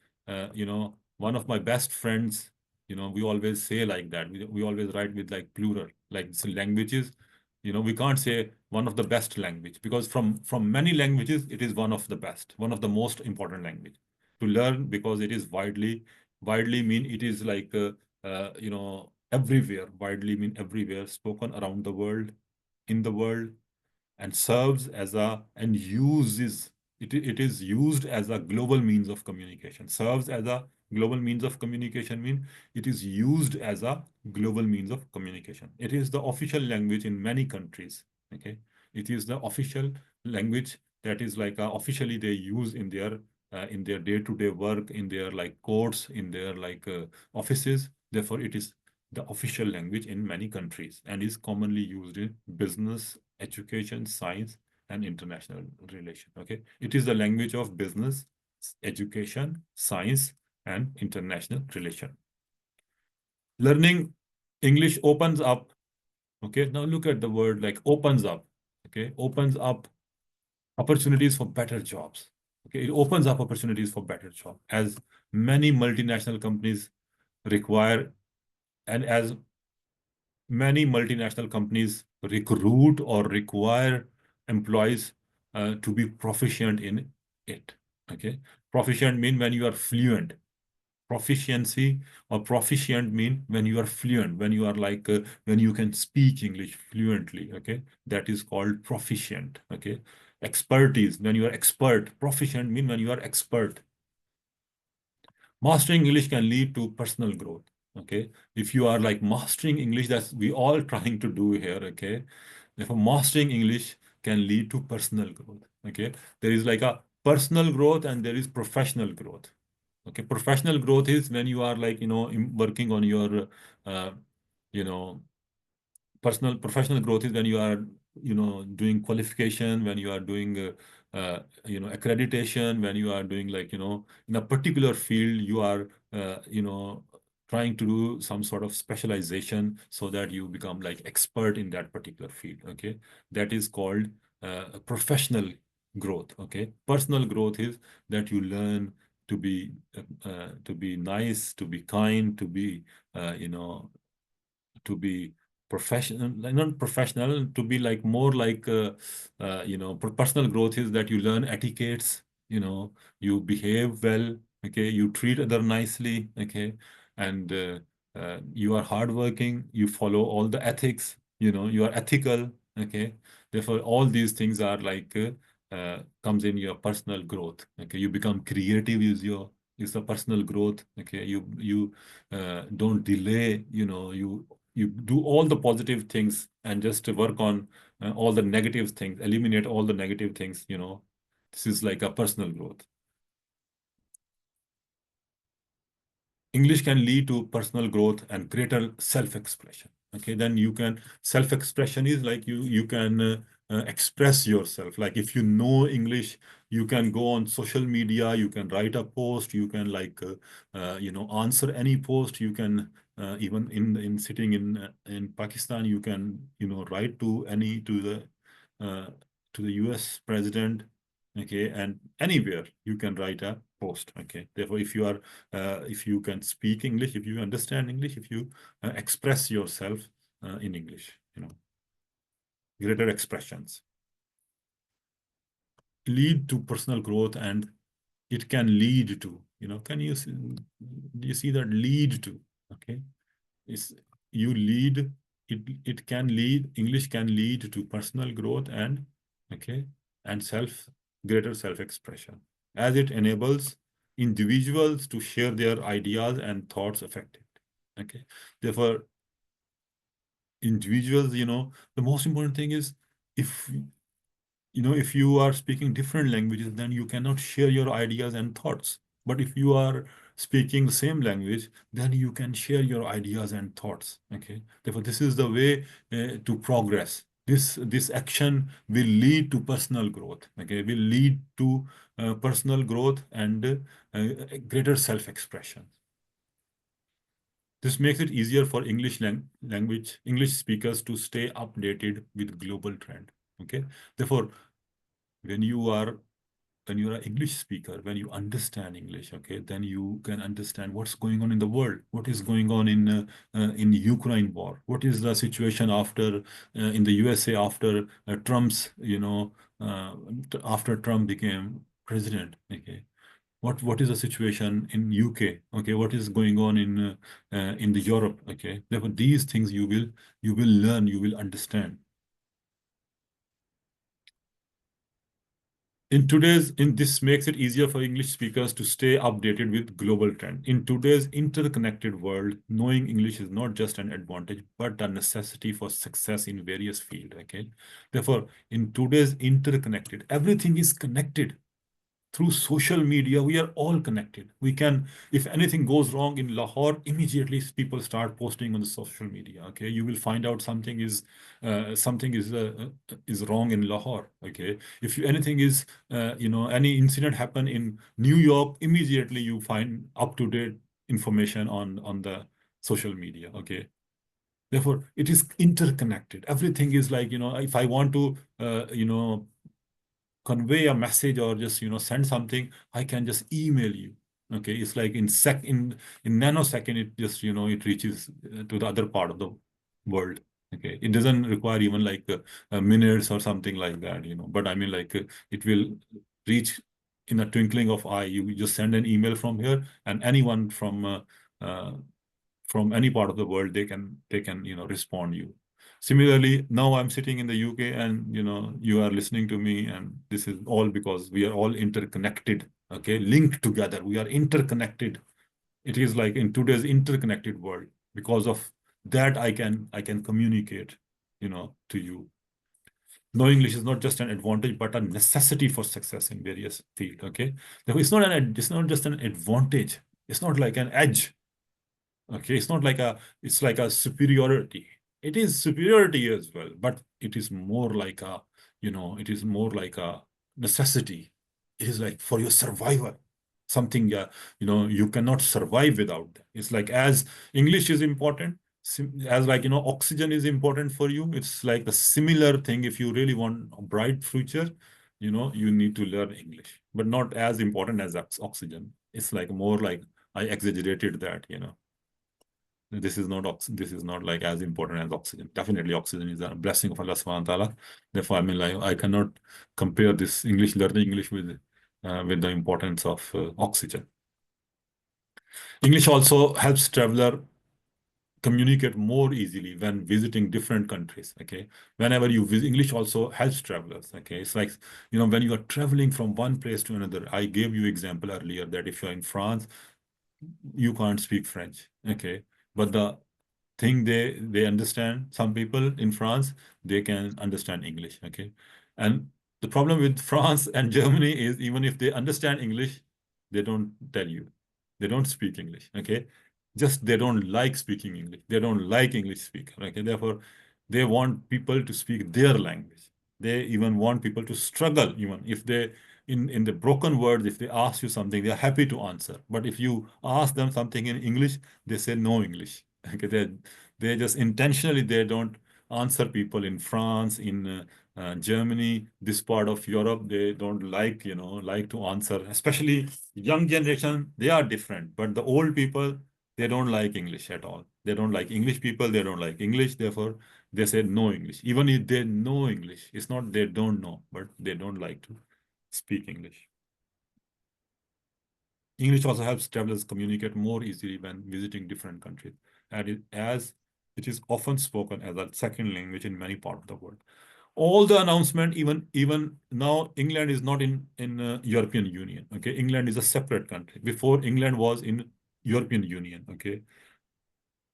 one of my best friends. We always say like that. We always write with like plural, like so languages. We can't say one of the best language because from many languages, it is one of the best, one of the most important language to learn because it is widely mean it is like everywhere. Widely mean everywhere, spoken around the world, in the world, and serves as and uses it is used as a global means of communication. Serves as a global means of communication mean it is used as a global means of communication. It is the official language in many countries. Okay, it is the official language that is like officially they use in their day-to-day work, in their like courts, in their like offices. Therefore it is the official language in many countries and is commonly used in business, education, science, and international relation. Okay, it is the language of business, education, science, and international relation. Learning English opens up. Okay, now look at the word like opens up. Okay, opens up opportunities for better jobs. Okay, it opens up opportunities for better jobs as many multinational companies require, and as many multinational companies recruit or require employees to be proficient in it. Okay, proficient mean when you are fluent. Proficiency or proficient mean when you are fluent, when you are like when you can speak English fluently. Okay, that is called proficient. Okay, expertise, when you are expert. Proficient mean when you are expert. Mastering English can lead to personal growth. Okay, if you are like mastering English, that's we all trying to do here. Okay, therefore mastering English can lead to personal growth. Okay, there is like a personal growth and there is professional growth. Okay, professional growth is when you are like working on your uh, you know professional growth is when you are doing qualification, when you are doing accreditation, when you are doing like in a particular field you are trying to do some sort of specialization so that you become like expert in that particular field. Okay, that is called professional growth. Okay, personal growth is that you learn to be nice, to be kind, to be to be professional, like not professional, to be like more like personal growth is that you learn etiquettes, you behave well. Okay, you treat other nicely. Okay, and you are hardworking, you follow all the ethics, you are ethical. Okay, therefore all these things are like comes in your personal growth. Okay, you become creative is the personal growth. Okay, you don't delay. You do all the positive things and just work on all the negative things, eliminate all the negative things. This is like a personal growth. English can lead to personal growth and greater self-expression. Okay, then you can, self-expression is like you can express yourself. Like if you know English, you can go on social media, you can write a post, you can like answer any post. You can even in sitting in Pakistan, you can write to the US president. Okay, and anywhere you can write a post. Okay, therefore, if you can speak English, if you understand English, if you express yourself in English, greater expressions lead to personal growth, and it can lead to, can you see, do you see that lead to? Okay, it's you lead, it can lead, English can lead to personal growth and greater self-expression, as it enables individuals to share their ideas and thoughts effectively. Okay, therefore, individuals, the most important thing is, if if you are speaking different languages, then you cannot share your ideas and thoughts. But if you are speaking the same language, then you can share your ideas and thoughts. Okay, therefore, this is the way to progress. This action will lead to personal growth. Okay, will lead to personal growth and greater self-expression. This makes it easier for English speakers to stay updated with global trend. Okay, therefore, when you are an English speaker, when you understand English, okay, then you can understand what's going on in the world, what is going on in Ukraine war, what is the situation after in the USA after Trump's, after Trump became president. Okay, what is the situation in UK? Okay, what is going on in the Europe? Okay, therefore these things you will learn, you will understand. This makes it easier for English speakers to stay updated with global trend. In today's interconnected world, knowing English is not just an advantage, but a necessity for success in various fields. Okay, therefore, in today's interconnected, everything is connected. Through social media, we are all connected. We can, if anything goes wrong in Lahore, immediately people start posting on the social media. Okay, you will find out something is wrong in Lahore. Okay, if anything is any incident happen in New York, immediately you find up-to-date information on the social media. Okay, therefore it is interconnected. Everything is like, if I want to convey a message or just send something, I can just email you. Okay, it's like in nanosecond, it just it reaches to the other part of the world. Okay, it doesn't require even like minutes or something like that, but I mean, like it will reach in a twinkling of eye. You just send an email from here, and anyone from any part of the world, they can respond you. Similarly, now I'm sitting in the UK, and you are listening to me, and this is all because we are all interconnected. Okay, linked together, we are interconnected. It is like in today's interconnected world. Because of that, I can communicate to you. Knowing English is not just an advantage, but a necessity for success in various fields. Okay, it's not just an advantage. It's not like an edge. Okay, it's not like it's like a superiority. It is superiority as well, but it is more like a, it is more like a necessity. It is like for your survival, something, you cannot survive without that. It's like, as English is important, as like, oxygen is important for you. It's like a similar thing. If you really want a bright future, you need to learn English, but not as important as oxygen. It's like more like, I exaggerated that. This is not like as important as oxygen. Definitely oxygen is a blessing of Allah subhanahu wa ta'ala. Therefore, I mean, like, I cannot compare this learning English with the importance of oxygen. English also helps traveler communicate more easily when visiting different countries. Okay, whenever you visit, English also helps travelers. Okay, it's like, when you are traveling from one place to another. I gave you example earlier that if you're in France, you can't speak French. Okay, but the thing they understand, some people in France, they can understand English. Okay, and The problem with France and Germany is even if they understand English, they don't tell you. They don't speak English, okay? Just they don't like speaking English. They don't like English speaker, okay? Therefore, they want people to speak their language. They even want people to struggle, even if they, in the broken words, if they ask you something, they're happy to answer. But if you ask them something in English, they say no English, okay? They just intentionally, they don't answer people in France, in Germany, this part of Europe, they don't like, like to answer, especially young generation, they are different. But the old people, they don't like English at all. They don't like English people, they don't like English. Therefore, they say no English. Even if they know English, it's not they don't know, but they don't like to speak English. English also helps travelers communicate more easily when visiting different countries, and as it is often spoken as a second language in many parts of the world. All the announcement, even now, England is not in European Union. Okay, England is a separate country. Before, England was in European Union. Okay,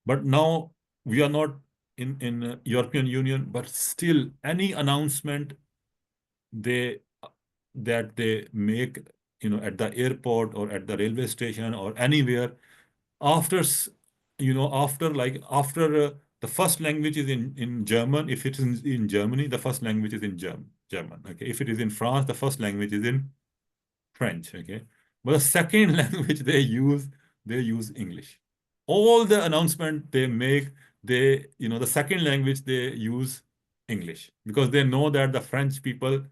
but now we are not in European Union. But still, any announcement they that they make, at the airport or at the railway station or anywhere, after after the first language is in German. If it is in Germany, the first language is in German. Okay, if it is in France, the first language is in French. Okay, but the second language they use English. All the announcement they make, the second language they use English, because they know that the French people,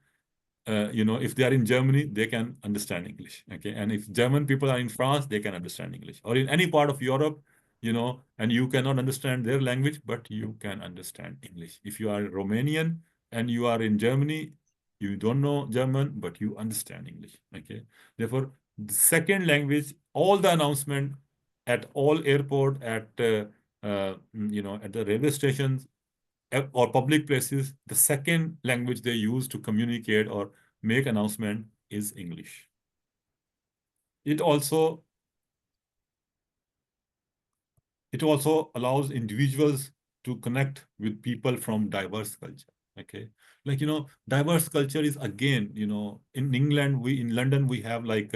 if they are in Germany, they can understand English. Okay. And if German people are in France, they can understand English. Or in any part of Europe, and you cannot understand their language, but you can understand English. If you are Romanian and you are in Germany, you don't know German, but you understand English. Okay. Therefore, the second language, all the announcement at all airport, at at the railway stations, or public places, the second language they use to communicate or make announcement is English. It also allows individuals to connect with people from diverse culture. Okay, like diverse culture is, again, in England, in London, we have like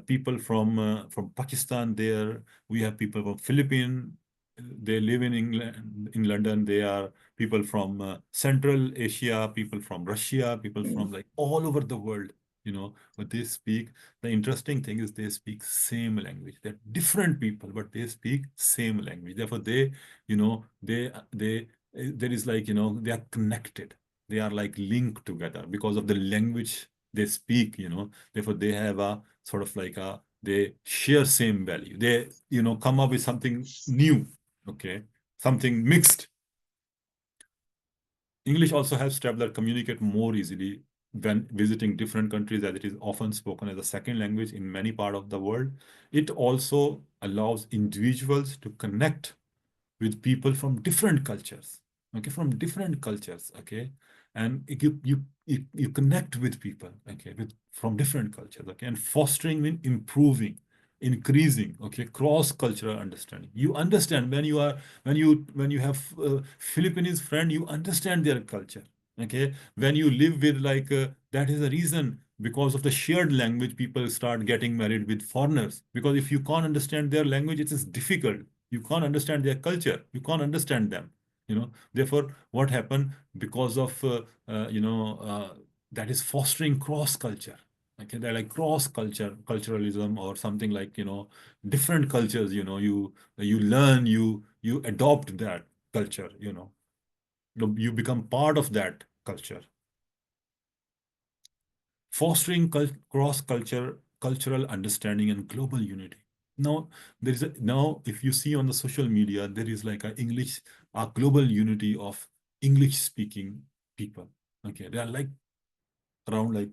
people from Pakistan there. We have people from Philippines. They live in England, in London. They are people from Central Asia, people from Russia, people from like all over the world. But they speak. The interesting thing is they speak same language. They're different people, but they speak same language. Therefore, there is like, they are connected. They are like linked together because of the language they speak. Therefore, they have a sort of like they share same value. They, come up with something new. Okay, something mixed. English also helps traveler communicate more easily when visiting different countries, as it is often spoken as a second language in many parts of the world. It also allows individuals to connect with people from different cultures. Okay, from different cultures. Okay, and you connect with people. Okay, from different cultures. Okay, and fostering, improving, increasing, okay, cross-cultural understanding. You understand when you have Filipinese friend, you understand their culture. Okay, when you live with like that is the reason, because of the shared language, people start getting married with foreigners, because if you can't understand their language, it is difficult. You can't understand their culture, you can't understand them. Therefore, what happened, because of that is fostering cross culture. Okay, they're like culturalism, or something like, different cultures. You learn, you adopt that culture. You become part of that culture. Fostering cultural understanding and global unity. Now, if you see on the social media, there is like a global unity of English speaking people. Okay, they are like around like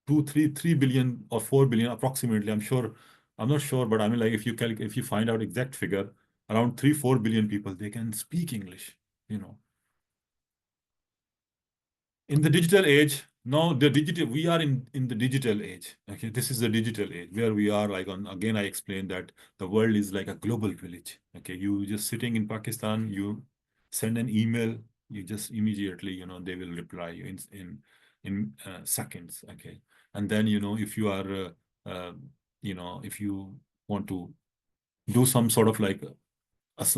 3 billion or 4 billion approximately. I'm not sure, but I mean, like, if you find out exact figure, around 3-4 billion people, they can speak English. In the digital age, now we are in the digital age. Okay, this is the digital age where we are like again, I explained that the world is like a global village. Okay, you just sitting in Pakistan, you send an email, you just immediately, they will reply you in seconds. Okay, and then if you are if you want to do some sort of like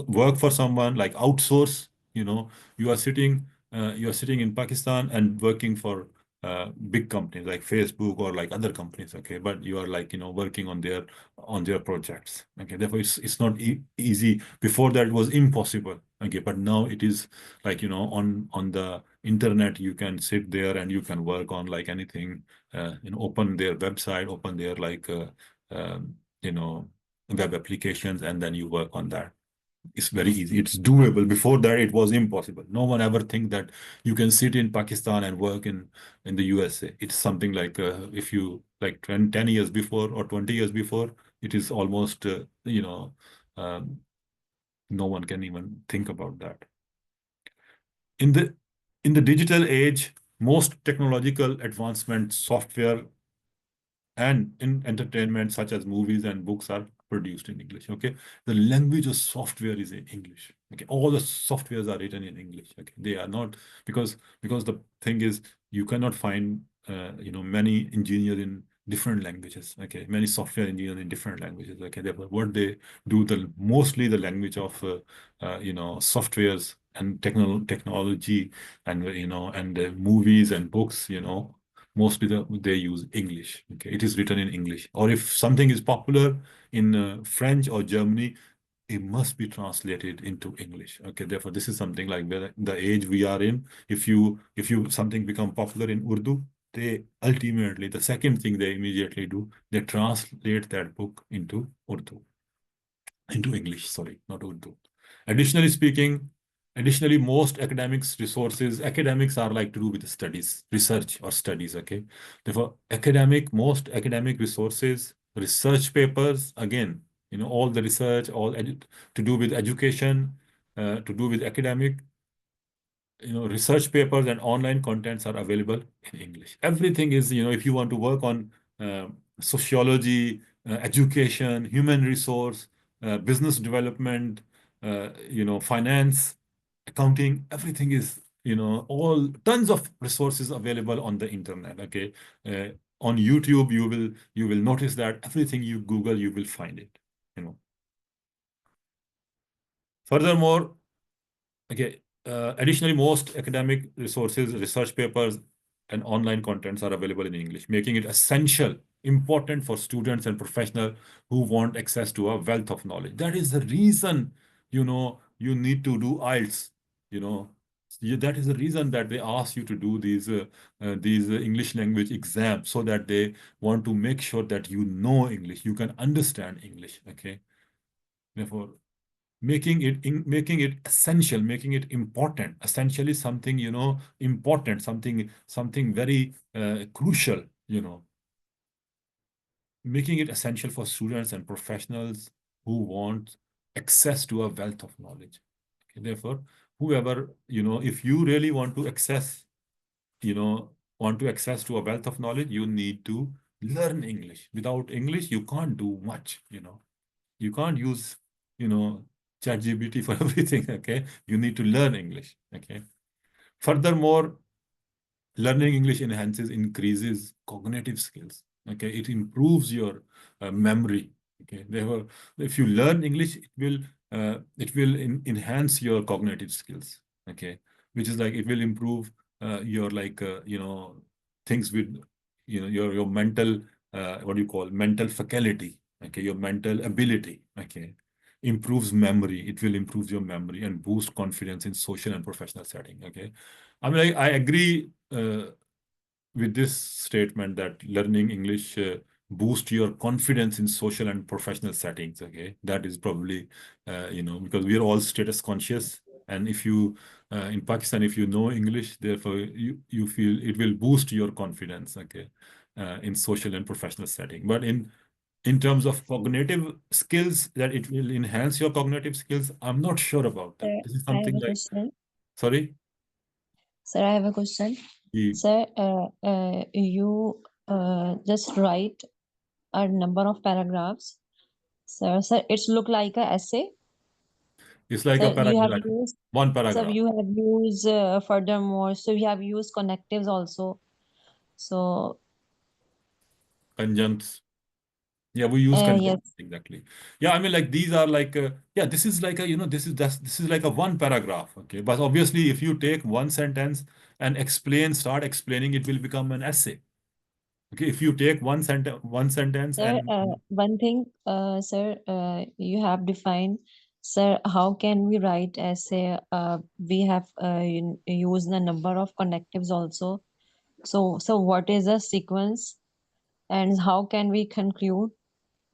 work for someone, like outsource, you are sitting in Pakistan and working for big companies like Facebook or like other companies. Okay, but you are like working on their projects. Okay, therefore it's not easy. Before that it was impossible. Okay, but now it is like on the internet you can sit there and you can work on like anything. Open their website, open their like web applications, and then you work on that. It's very easy. It's doable. Before that, it was impossible. No one ever think that you can sit in Pakistan and work in the USA. It's something like if you like 10 years before or 20 years before, it is almost no one can even think about that. In the digital age, most technological advancement, software, and in entertainment, such as movies and books, are produced in English. Okay, the language of software is in English. Okay, all the softwares are written in English. Okay, they are not because the thing is you cannot find many engineers in different languages. Okay, many software engineers in different languages. Okay, therefore what they do, mostly the language of softwares and technology and movies and books. Mostly they use English. Okay, it is written in English. Or if something is popular in French or Germany, it must be translated into English. Okay, therefore this is something like the age we are in. If something become popular in Urdu, they ultimately, the second thing they immediately do, they translate that book into English. Sorry, not Urdu. Additionally, most academics are like to do with studies, research or studies. Okay, therefore most academic resources, research papers, again, all the research, to do with education, to do with academic, research papers and online contents are available in English. Everything is, if you want to work on sociology, education, human resource, business development, finance, accounting, everything is, all tons of resources available on the internet. Okay, on YouTube, you will notice that everything you Google, you will find it. Furthermore, okay, additionally, most academic resources, research papers, and online contents are available in English, making it essential, important for students and professionals who want access to a wealth of knowledge. That is the reason, you need to do IELTS. That is the reason that they ask you to do these English language exams, so that they want to make sure that you know English, you can understand English. Okay, therefore, making it essential, making it important. Essentially something important, something very crucial. Making it essential for students and professionals who want access to a wealth of knowledge. Okay, therefore, whoever, if you really want to access to a wealth of knowledge, you need to learn English. Without English, you can't do much. You can't use ChatGPT for everything. Okay, you need to learn English. Okay, furthermore, learning English increases cognitive skills. Okay, it improves your memory. Okay, therefore, if you learn English, it will enhance your cognitive skills. Okay, which is like it will improve your like things with your mental what do you call mental faculty. Okay, your mental ability. Okay, improves memory. It will improve your memory and boost confidence in social and professional setting. Okay, I mean, I agree with this statement that learning English boost your confidence in social and professional settings. Okay, that is probably because we are all status conscious, and if you in Pakistan, if you know English, therefore you feel it will boost your confidence. Okay, in social and professional setting. But in terms of cognitive skills, that it will enhance your cognitive skills, I'm not sure about that. Sir, This is I have something a like, question. sorry. Sir, I have a question. Sir, you just write a number of paragraphs. Sir, it's look like a essay. It's like Sir, a paragraph, one Sir, paragraph. you have used furthermore. So you have used connectives also. So Conjuncts. Yeah, we use yes. conjuncts exactly. Yeah, I mean, like these are like yeah, this is like a this is like a one paragraph. Okay, but obviously, if you take one sentence and start explaining, it will become an essay. Okay, if you take one sentence Sir, and one thing, sir, you have defined, sir, how can we write essay? We have used the number of connectives also. So what is the sequence and how can we conclude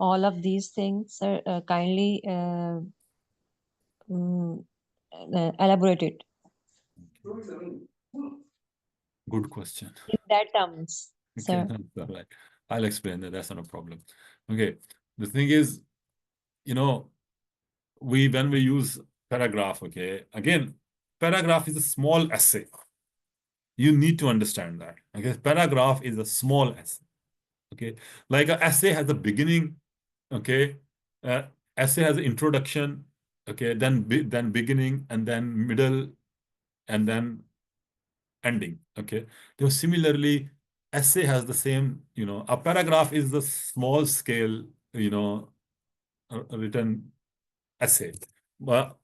all of these things, sir? Kindly mm, elaborate it good question. in that terms, Okay, sir. all right. I'll explain that. That's not a problem. Okay, the thing is, when we use paragraph, okay, again, paragraph is a small essay. You need to understand that. Okay, paragraph is a small essay. Okay, like an essay has a beginning. Okay, uh, essay has an introduction. Okay, then beginning and then middle and then ending. Okay, so similarly, essay has the same. A paragraph is the small scale. Written essay. But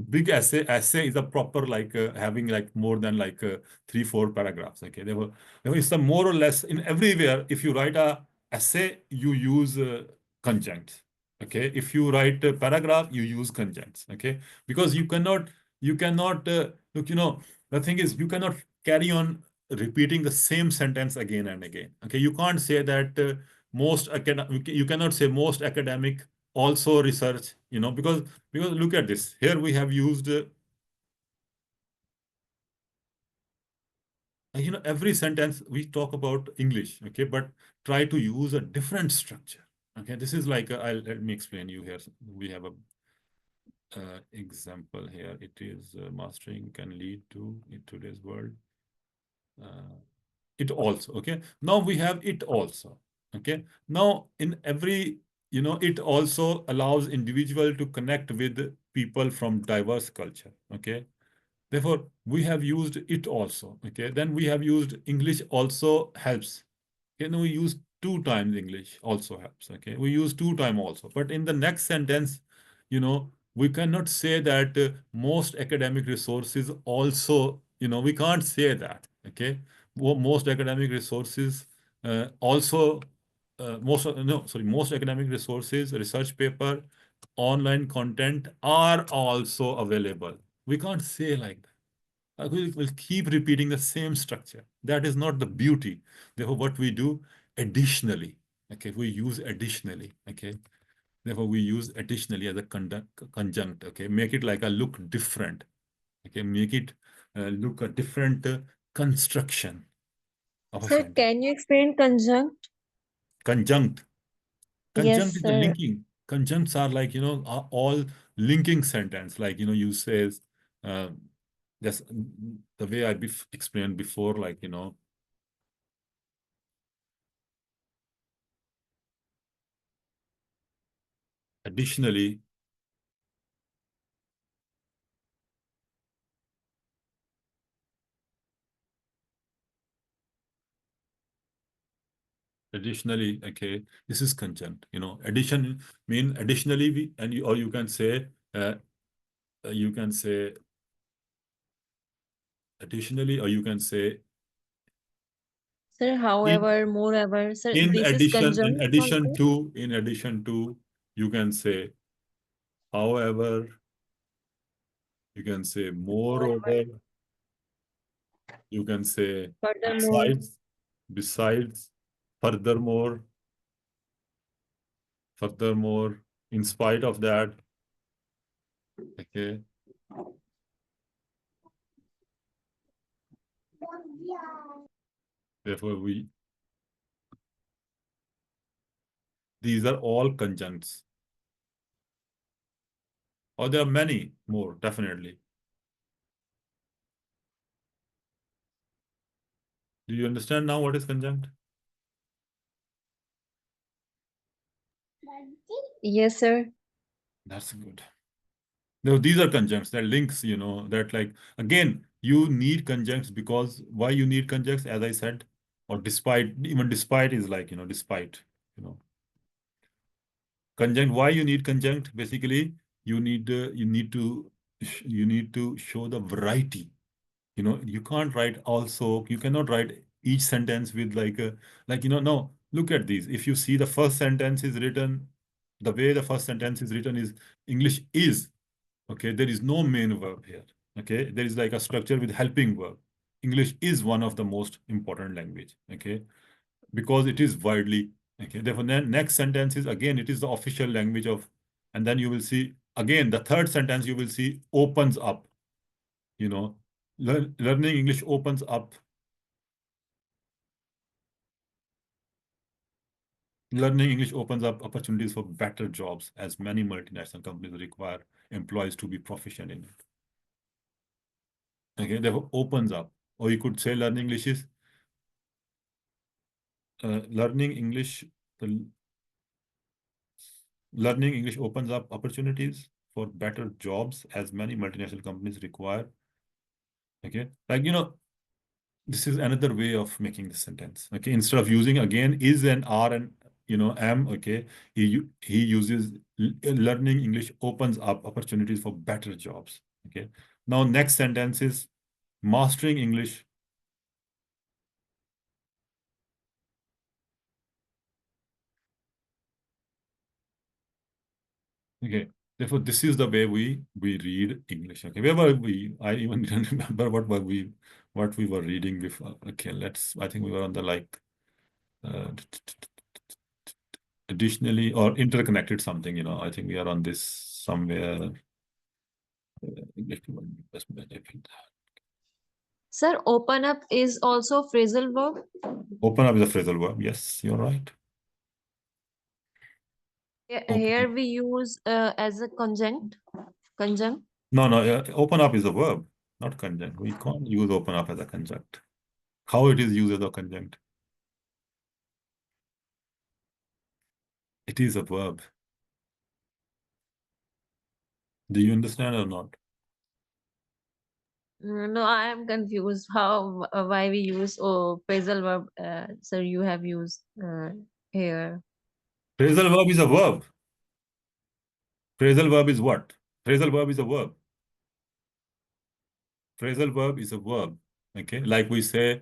big essay is a proper like having like more than like 3-4 paragraphs. Okay, there is some more or less in everywhere. If you write a essay, you use conjuncts. Okay, if you write a paragraph, you use conjuncts. Okay, because you cannot look. The thing is, you cannot carry on repeating the same sentence again and again. Okay, you can't say that most academic. You cannot say most academic also research. Because look at this. Here we have used, every sentence we talk about English, okay, but try to use a different structure. Okay, this is like, let me explain you here. We have a example here. It is mastering can lead to in today's world. It also, okay. Now we have it also, okay. Now in every, it also allows individual to connect with people from diverse culture, okay. Therefore, we have used it also. Okay. Then we have used English also helps. We use 2 times English also helps. Okay. We use 2 times also. But in the next sentence, we cannot say that most academic resources also, we can't say that. Okay. Most academic resources also, most academic resources, research paper, online content are also available. We can't say like that. We'll keep repeating the same structure. That is not the beauty. Therefore, what we do additionally, okay, we use additionally, okay. Therefore, we use additionally as a conjunct, okay. Make it like a look different, okay. Make it look a different construction of a Sir, sentence. can you explain conjunct? Conjunct. Yes, Conjunct is the sir. linking. Conjuncts are like, are all linking sentence. Like, you says, that's the way I explained before, like, additionally, okay, this is conjunct. Addition mean additionally, or you can say, additionally, or you can say Sir, however, moreover, sir, in this is addition, conjunct also. in addition to, you can say, however, you can say moreover, you can say Furthermore, besides, furthermore, in spite of that, okay. Therefore, these are all conjuncts. Or there are many more, definitely. Do you understand now what is conjunct? yes, sir. That's good. Now, these are conjuncts, they're links, that like, again, you need conjuncts because why you need conjuncts, as I said, or despite, even despite is like, despite, Conjunct, why you need conjunct? Basically, you need to show the variety. You can't write also, you cannot write each sentence with no, look at these. If you see the first sentence is written, the way the first sentence is written is English is, okay? There is no main verb here, okay? There is like a structure with helping verb. English is one of the most important language, okay? Because it is widely, okay? Therefore, next sentence is, again, it is the official language of, and then you will see, again, the third sentence you will see opens up, learning English opens up. Learning English opens up opportunities for better jobs, as many multinational companies require employees to be proficient in it. Okay, therefore opens up. Or you could say learning English is learning English. Learning English opens up opportunities for better jobs, as many multinational companies require. Okay, this is another way of making this sentence. Okay, instead of using again is and are and am, okay, he uses learning English opens up opportunities for better jobs. Okay, now next sentence is mastering English. Okay, therefore this is the way we read English. Okay, where were we? I even didn't remember what we were reading before. Okay, I think we were on the additionally or interconnected something, I think we are on this somewhere. Sir, open up is also phrasal verb. Open up is a phrasal verb. Yes, you're right. Here we use as a conjunct. No, open up is a verb, not conjunct. We can't use open up as a conjunct. How it is used as a conjunct? It is a verb. Do you understand or not? No, I am confused. Why we use phrasal verb? Sir, you have used here. Phrasal verb is a verb. Phrasal verb is what? Phrasal verb is a verb. Phrasal verb is a verb. Okay, like we say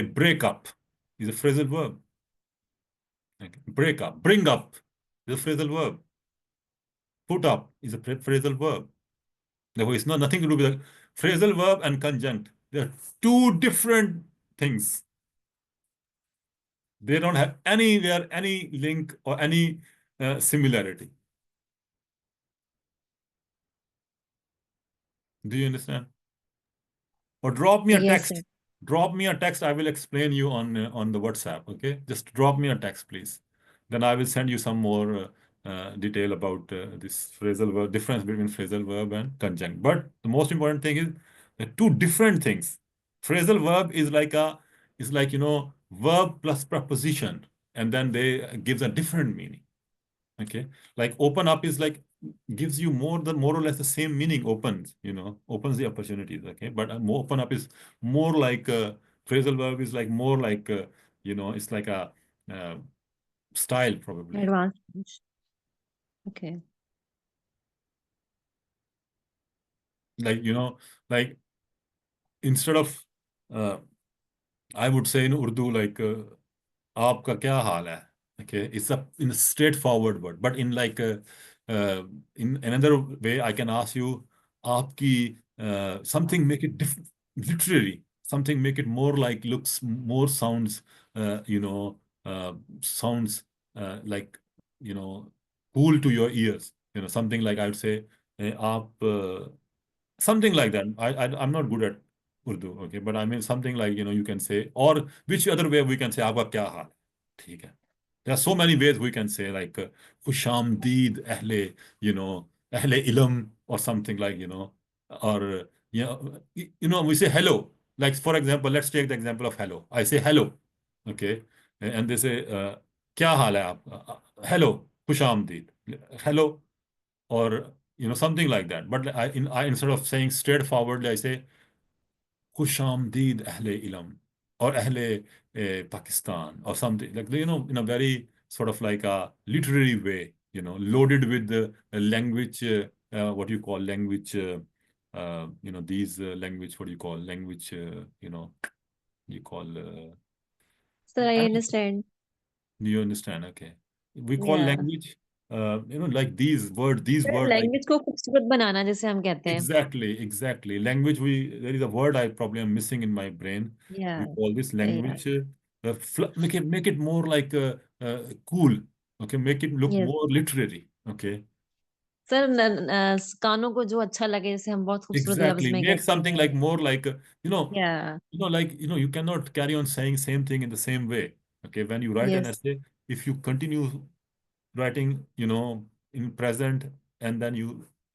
break up is a phrasal verb. Okay. Break up, bring up is a phrasal verb. Put up is a phrasal verb. Therefore, it's nothing to do with phrasal verb and conjunct. They're two different things. They don't have anywhere any link or any similarity. Do you understand? Or drop me a Yes, text. sir. Drop me a text. I will explain you on the WhatsApp. Okay, just drop me a text, please. Then I will send you some more detail about this phrasal verb, difference between phrasal verb and conjunct. But the most important thing is the two different things. Phrasal verb is like verb plus preposition, and then they gives a different meaning. Okay, like open up is like gives you more or less the same meaning. Opens the opportunities. Okay, but open up is more like phrasal verb is like more like it's like a style probably. Advanced. Okay. Like instead of I would say in Urdu like आपका क्या हाल है? Okay, it's in a straightforward word, but in in another way, I can ask you, आपकी something make it literary, something make it more like looks more sounds, sounds like cool to your ears. Something like I would say, आप something like that. I'm not good at Urdu, okay, but I mean something like you can say, or which other way we can say आपका क्या हाल है? ठीक है. There are so many ways we can say like खुशामदीद अहले अहले इल्म or something like or we say hello, like for example let's take the example of hello. I say hello, okay, and they say क्या हाल है आपका? Hello, खुशामदीद, hello, or something like that. But I instead of saying straightforwardly, I say खुशामदीद अहले इल्म. or Ahle Pakistan, or something like, in a very sort of like a literary way, loaded with the language, what do you call language, these language, what do you call language, you call, Sir, I I don't- understand. do you understand? Okay. We call Yeah. language, like these Sir, words like, language को खूबसूरत बनाना जैसे हम कहते हैं. exactly. Language, there is a word I probably am missing in my brain. Yeah. We call this Yeah. language, make it more like cool. Okay, make it look Yes. more literary. Okay, sir कानों को जो अच्छा लगे जैसे हम बहुत खूबसूरत लफ्ज exactly. में Make कहते something हैं. like more like, Yeah. you cannot carry on saying same thing in the same way. Okay, when you write an Yes. essay, if you continue writing, in present, and then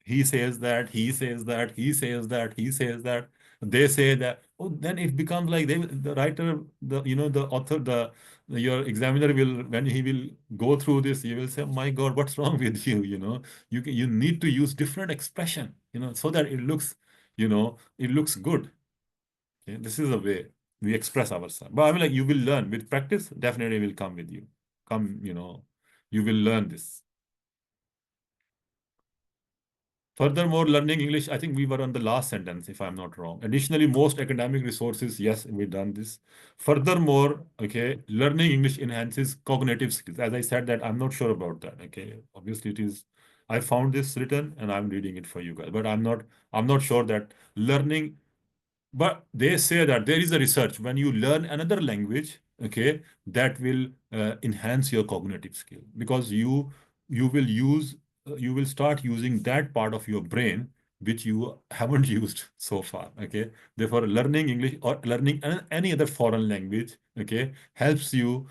he says that, he says that, he says that, he says that, they say that, oh, then it becomes like the writer, the author, your examiner will, when he will go through this, he will say, my God, what's wrong with you? You need to use different expression, so that it looks good. Okay? This is the way we express ourselves. But I mean, like, you will learn with practice, definitely will come with you. You will learn this. Furthermore, learning English, I think we were on the last sentence, if I'm not wrong. Additionally, most academic resources, yes, we've done this. Furthermore, okay, learning English enhances cognitive skills. As I said that, I'm not sure about that, okay? Obviously, it is, I found this written and I'm reading it for you guys, but I'm not sure that learning, but they say that there is a research when you learn another language, okay, that will enhance your cognitive skill, because you will use you will start using that part of your brain which you haven't used so far. Okay, therefore, learning English or learning any other foreign language, okay, helps you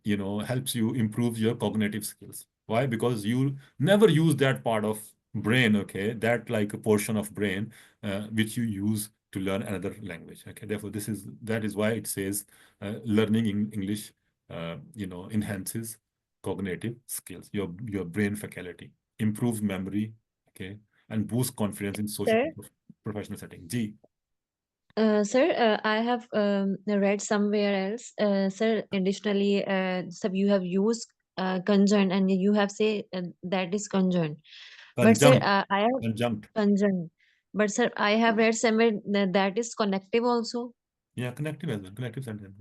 improve your cognitive skills. Why? Because you never use that part of brain, okay, that like a portion of brain which you use to learn another language. Okay, therefore, that is why it says learning English, enhances cognitive skills, your brain faculty, improves memory, okay, and boosts confidence in social Sir, and professional setting. G. sir, I have read somewhere else. Sir, additionally, sir, you have used conjunct and you have say that is conjunct. But sir, Conjunct. I have Conjunct. conjunct. But sir, I have read somewhere that is connective also. Yeah, connective as well. Connective sentence.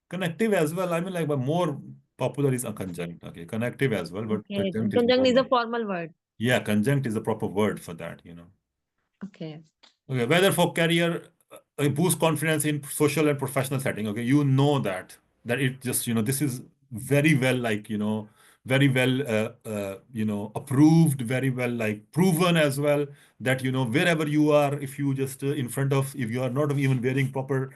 Connective as well. I mean, like, but more popular is a conjunct. Okay, connective as well, but Okay, conjunct is conjunct more is a like, formal word. yeah, conjunct is a proper word for that. Okay. Okay, whether for career, boost confidence in social and professional setting. Okay, that it just, this is very well, like, very well approved, very well like proven as well, that wherever you are, if you just in front of, if you are not even wearing proper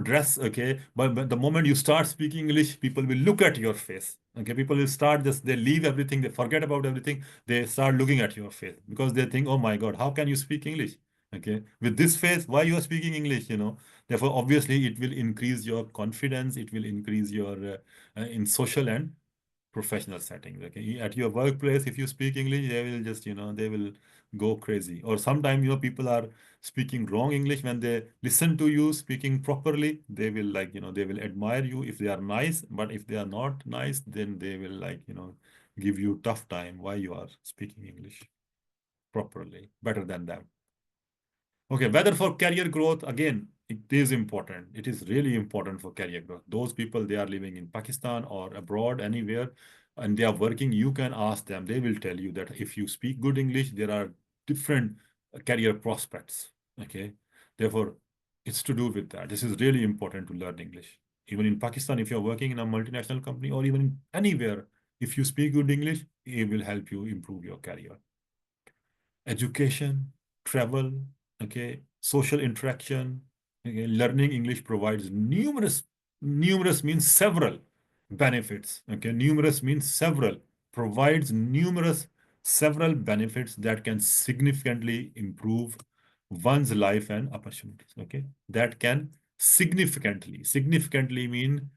dress, okay, but the moment you start speaking English, people will look at your face. Okay, people will start just, they leave everything, they forget about everything, they start looking at your face because they think, oh my God, how can you speak English? Okay, with this face, why you are speaking English? Therefore, obviously, it will increase your confidence. It will increase your in social and professional settings. Okay, at your workplace, if you speak English, they will just, they will go crazy. Or sometimes, people are speaking wrong English. When they listen to you speaking properly, they will, like, they will admire you if they are nice. But if they are not nice, then they will, like, give you tough time why you are speaking English properly, better than them. Okay, whether for career growth, again, it is important. It is really important for career growth. Those people, they are living in Pakistan or abroad, anywhere, and they are working, you can ask them. They will tell you that if you speak good English, there are different career prospects. Okay, therefore, it's to do with that. This is really important to learn English. Even in Pakistan, if you're working in a multinational company or even anywhere, if you speak good English, it will help you improve your career. Education, travel, okay, social interaction. Okay, learning English provides numerous means several benefits. Okay, numerous means several, provides several benefits that can significantly improve one's life and opportunities. Okay, that can significantly mean,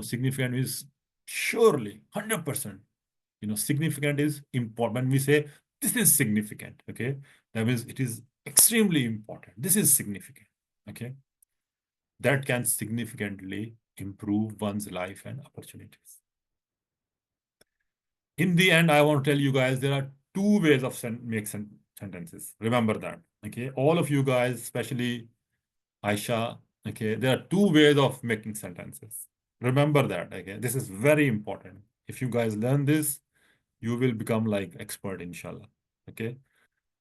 significant is surely 100%. Significant is important. When we say this is significant, okay, that means it is extremely important. This is significant, okay. that can significantly improve one's life and opportunities. In the end, I want to tell you guys there are two ways of make sentences. Remember that. Okay, all of you guys, especially Aisha. Okay, there are two ways of making sentences. Remember that. Okay, this is very important. If you guys learn this, you will become like expert, inshallah. Okay,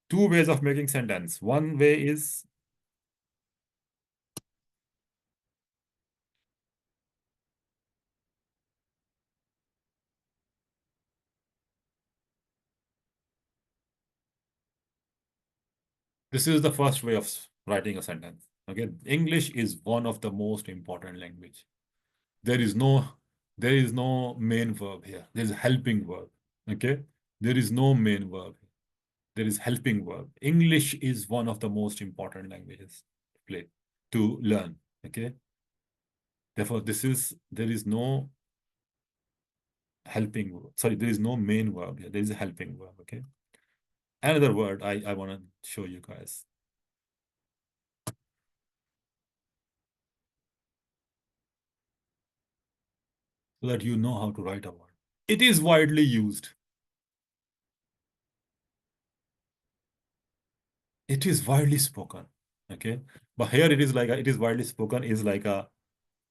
two ways of making sentence. One way is this is the first way of writing a sentence. Okay, English is one of the most important language. There is no main verb here. There is a helping verb. Okay, there is no main verb. There is helping verb. English is one of the most important languages to learn. Okay, therefore there is no helping verb. Sorry, there is no main verb here. There is a helping verb. Okay, another word I want to show you guys. So that you know how to write a word. It is widely used. It is widely spoken. Okay, but here it is like it is widely spoken is like a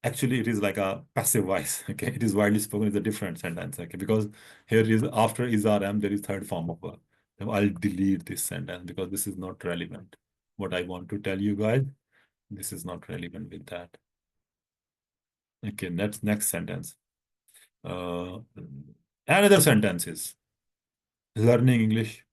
actually it is like a passive voice. Okay, it is widely spoken is a different sentence. Okay, because here is after is rm there is third form of verb. Now I'll delete this sentence because this is not relevant. What I want to tell you guys, this is not relevant with that. Okay, next sentence. Another sentence is learning English.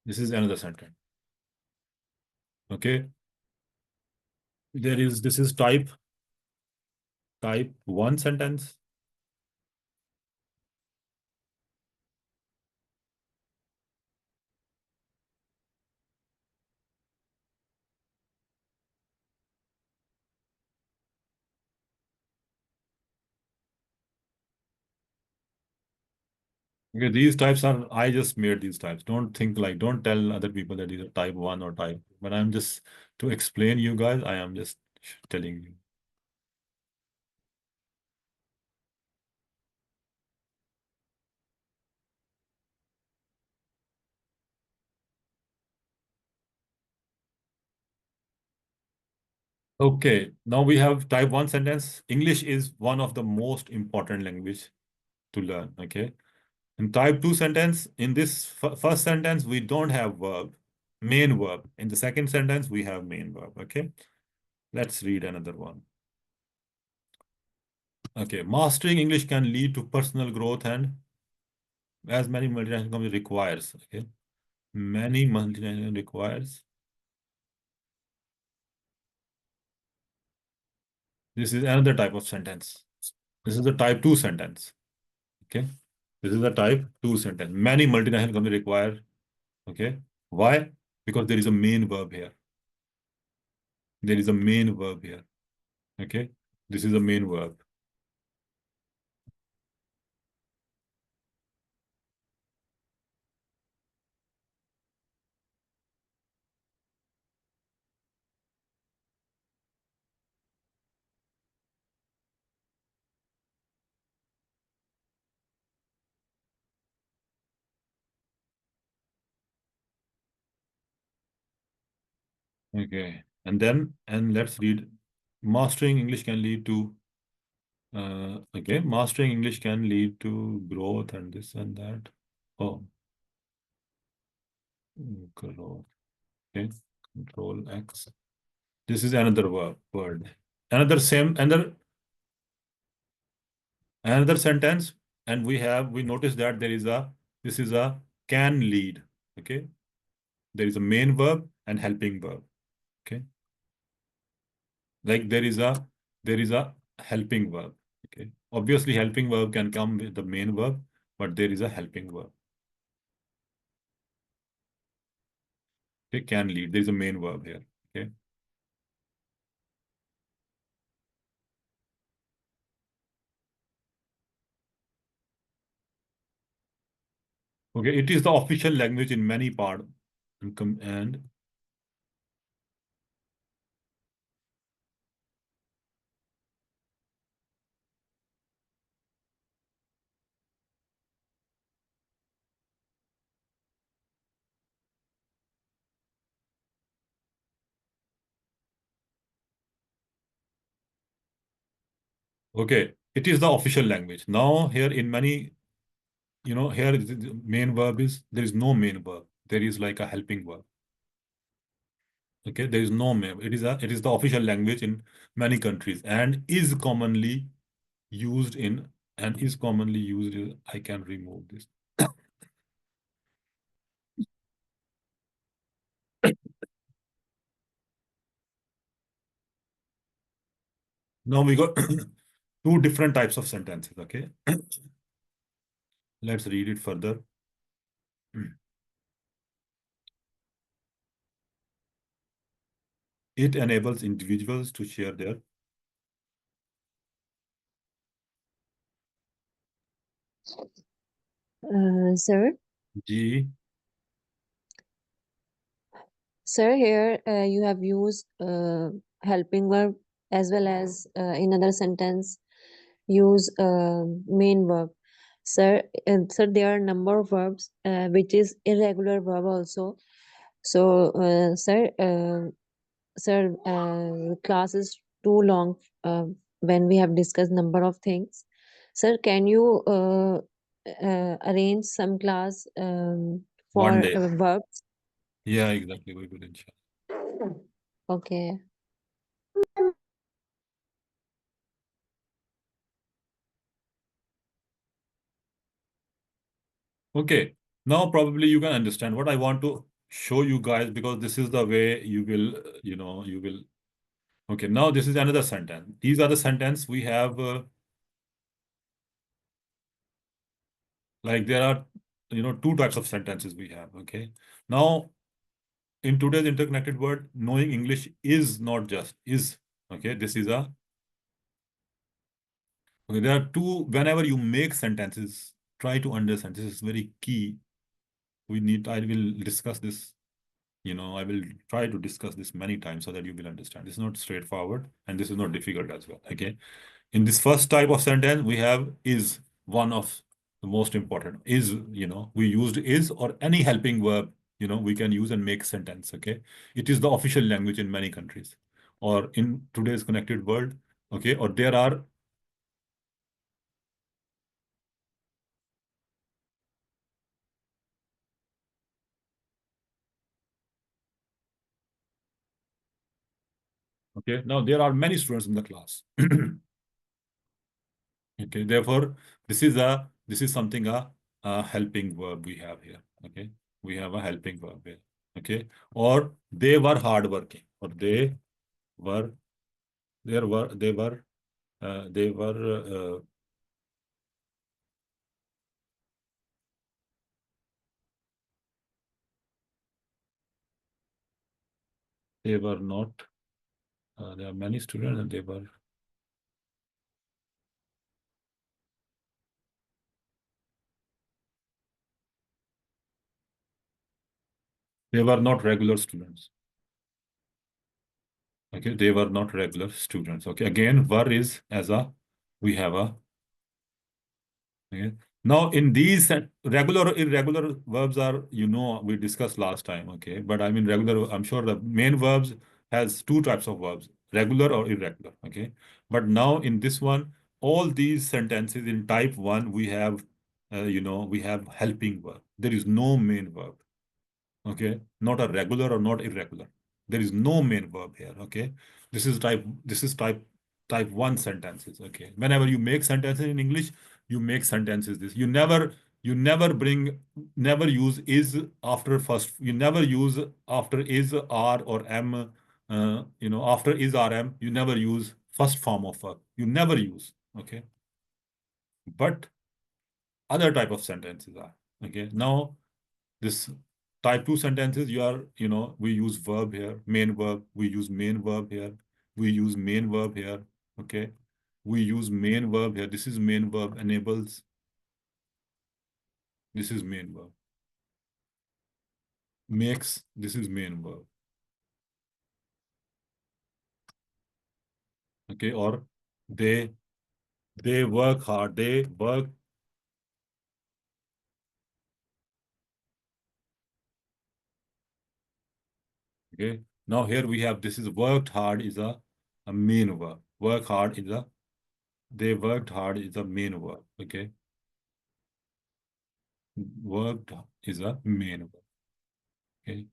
This is another sentence. Okay. This is type 1 sentence. Okay, these types are, I just made these types. Don't tell other people that these are type 1 or type, but I'm just, to explain you guys, I am just telling you. Okay, now we have type 1 sentence. English is one of the most important language to learn, okay? In type 2 sentence, in this first sentence, we don't have main verb. In the second sentence, we have main verb, okay? Let's read another one. Okay, mastering English can lead to personal growth and as many multinational companies requires, okay? Many multinational requires. This is another type of sentence. This is the type 2 sentence, okay? This is the type 2 sentence. Many multinational companies require, okay? Why? Because there is a main verb here. There is a main verb here, okay? This is a main verb. Okay, and let's read. Mastering English can lead to, okay, mastering English can lead to growth and this and that. Oh, growth. Okay, Control X. This is another word. Another sentence, and we notice that this is a can lead. Okay, there is a main verb and helping verb. Okay, like there is a helping verb. Okay, obviously helping verb can come with the main verb, but there is a helping verb. Okay, can lead. There is a main verb here. Okay. Okay, it is the official language in many parts and okay, it is the official language. Now here in many, here the main verb is, there is no main verb. There is like a helping verb. Okay, there is no main. It is the official language in many countries and is commonly used in I can remove this. Now we got two different types of sentences. Okay, let's read it further. It enables individuals to share their Sir, G. sir, here you have used helping verb as well as in other sentence use main verb. Sir, sir, there are number of verbs which is irregular verb also. So, sir, class is too long when we have discussed number of things. Sir, can you arrange some class for One day. verbs? Yeah, exactly. We will inshallah. Okay. Okay. Now probably you can understand what I want to show you guys, because this is the way you will, you will. Okay. Now this is another sentence. These are the sentence we have. Like there are, two types of sentences we have. Okay. Now in today's interconnected world, knowing English is not just is. Okay. This is a. Okay. There are two. Whenever you make sentences, try to understand. This is very key. I will discuss this. I will try to discuss this many times so that you will understand. This is not straightforward and this is not difficult as well. Okay. In this first type of sentence, we have is, one of the most important. Is, we used is or any helping verb, we can use and make sentence. Okay. It is the official language in many countries or in today's connected world. Okay. Or there are. Okay. Now there are many students in the class. Okay, therefore, this is something a helping verb we have here. Okay, we have a helping verb here. Okay, or they were hardworking, or were there were they were they were they were not. There are many students, and they were not regular students. Okay, they were not regular students. Okay, again, were is as a we have a. Okay. Now, in these regular or irregular verbs are, we discussed last time, okay? But I mean regular, I'm sure the main verbs has two types of verbs, regular or irregular, okay? But now in this one, all these sentences in type 1, we have, we have helping verb. There is no main verb, okay? Not a regular or not irregular. There is no main verb here, okay? This is type 1 sentences, okay? Whenever you make sentences in English, you make sentences this. You never use is after first. You never use after is, are, or am, after is, are, am, you never use first form of verb. You never use, okay? But other type of sentences are, okay? Now, this type 2 sentences, we use verb here, main verb, we use main verb here, we use main verb here, okay? We use main verb here. This is main verb, enables. This is main verb. makes, this is main verb. Okay, or they work hard, they work. Okay, now here we have, this is worked hard is a main verb. Work hard is a, they worked hard is a main verb. Okay, worked is a main verb. Okay.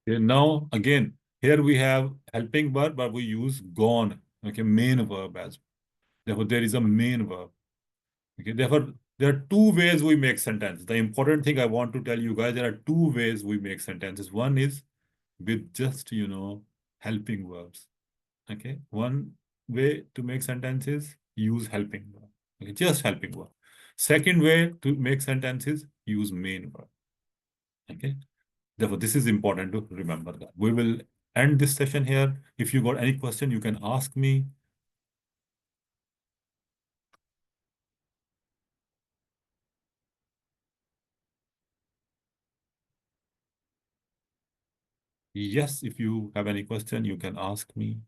Okay, now again, here we have helping verb, but we use gone. Okay, main verb as well. Therefore, there is a main verb. Okay, therefore, there are two ways we make sentences. The important thing I want to tell you guys, there are two ways we make sentences. One is with just, helping verbs. Okay, one way to make sentences, use helping verb. Okay, just helping verb. Second way to make sentences, use main verb. Okay, therefore, this is important to remember that. We will end this session here. If you got any question, you can ask me. Yes, if you have any question, you can ask me.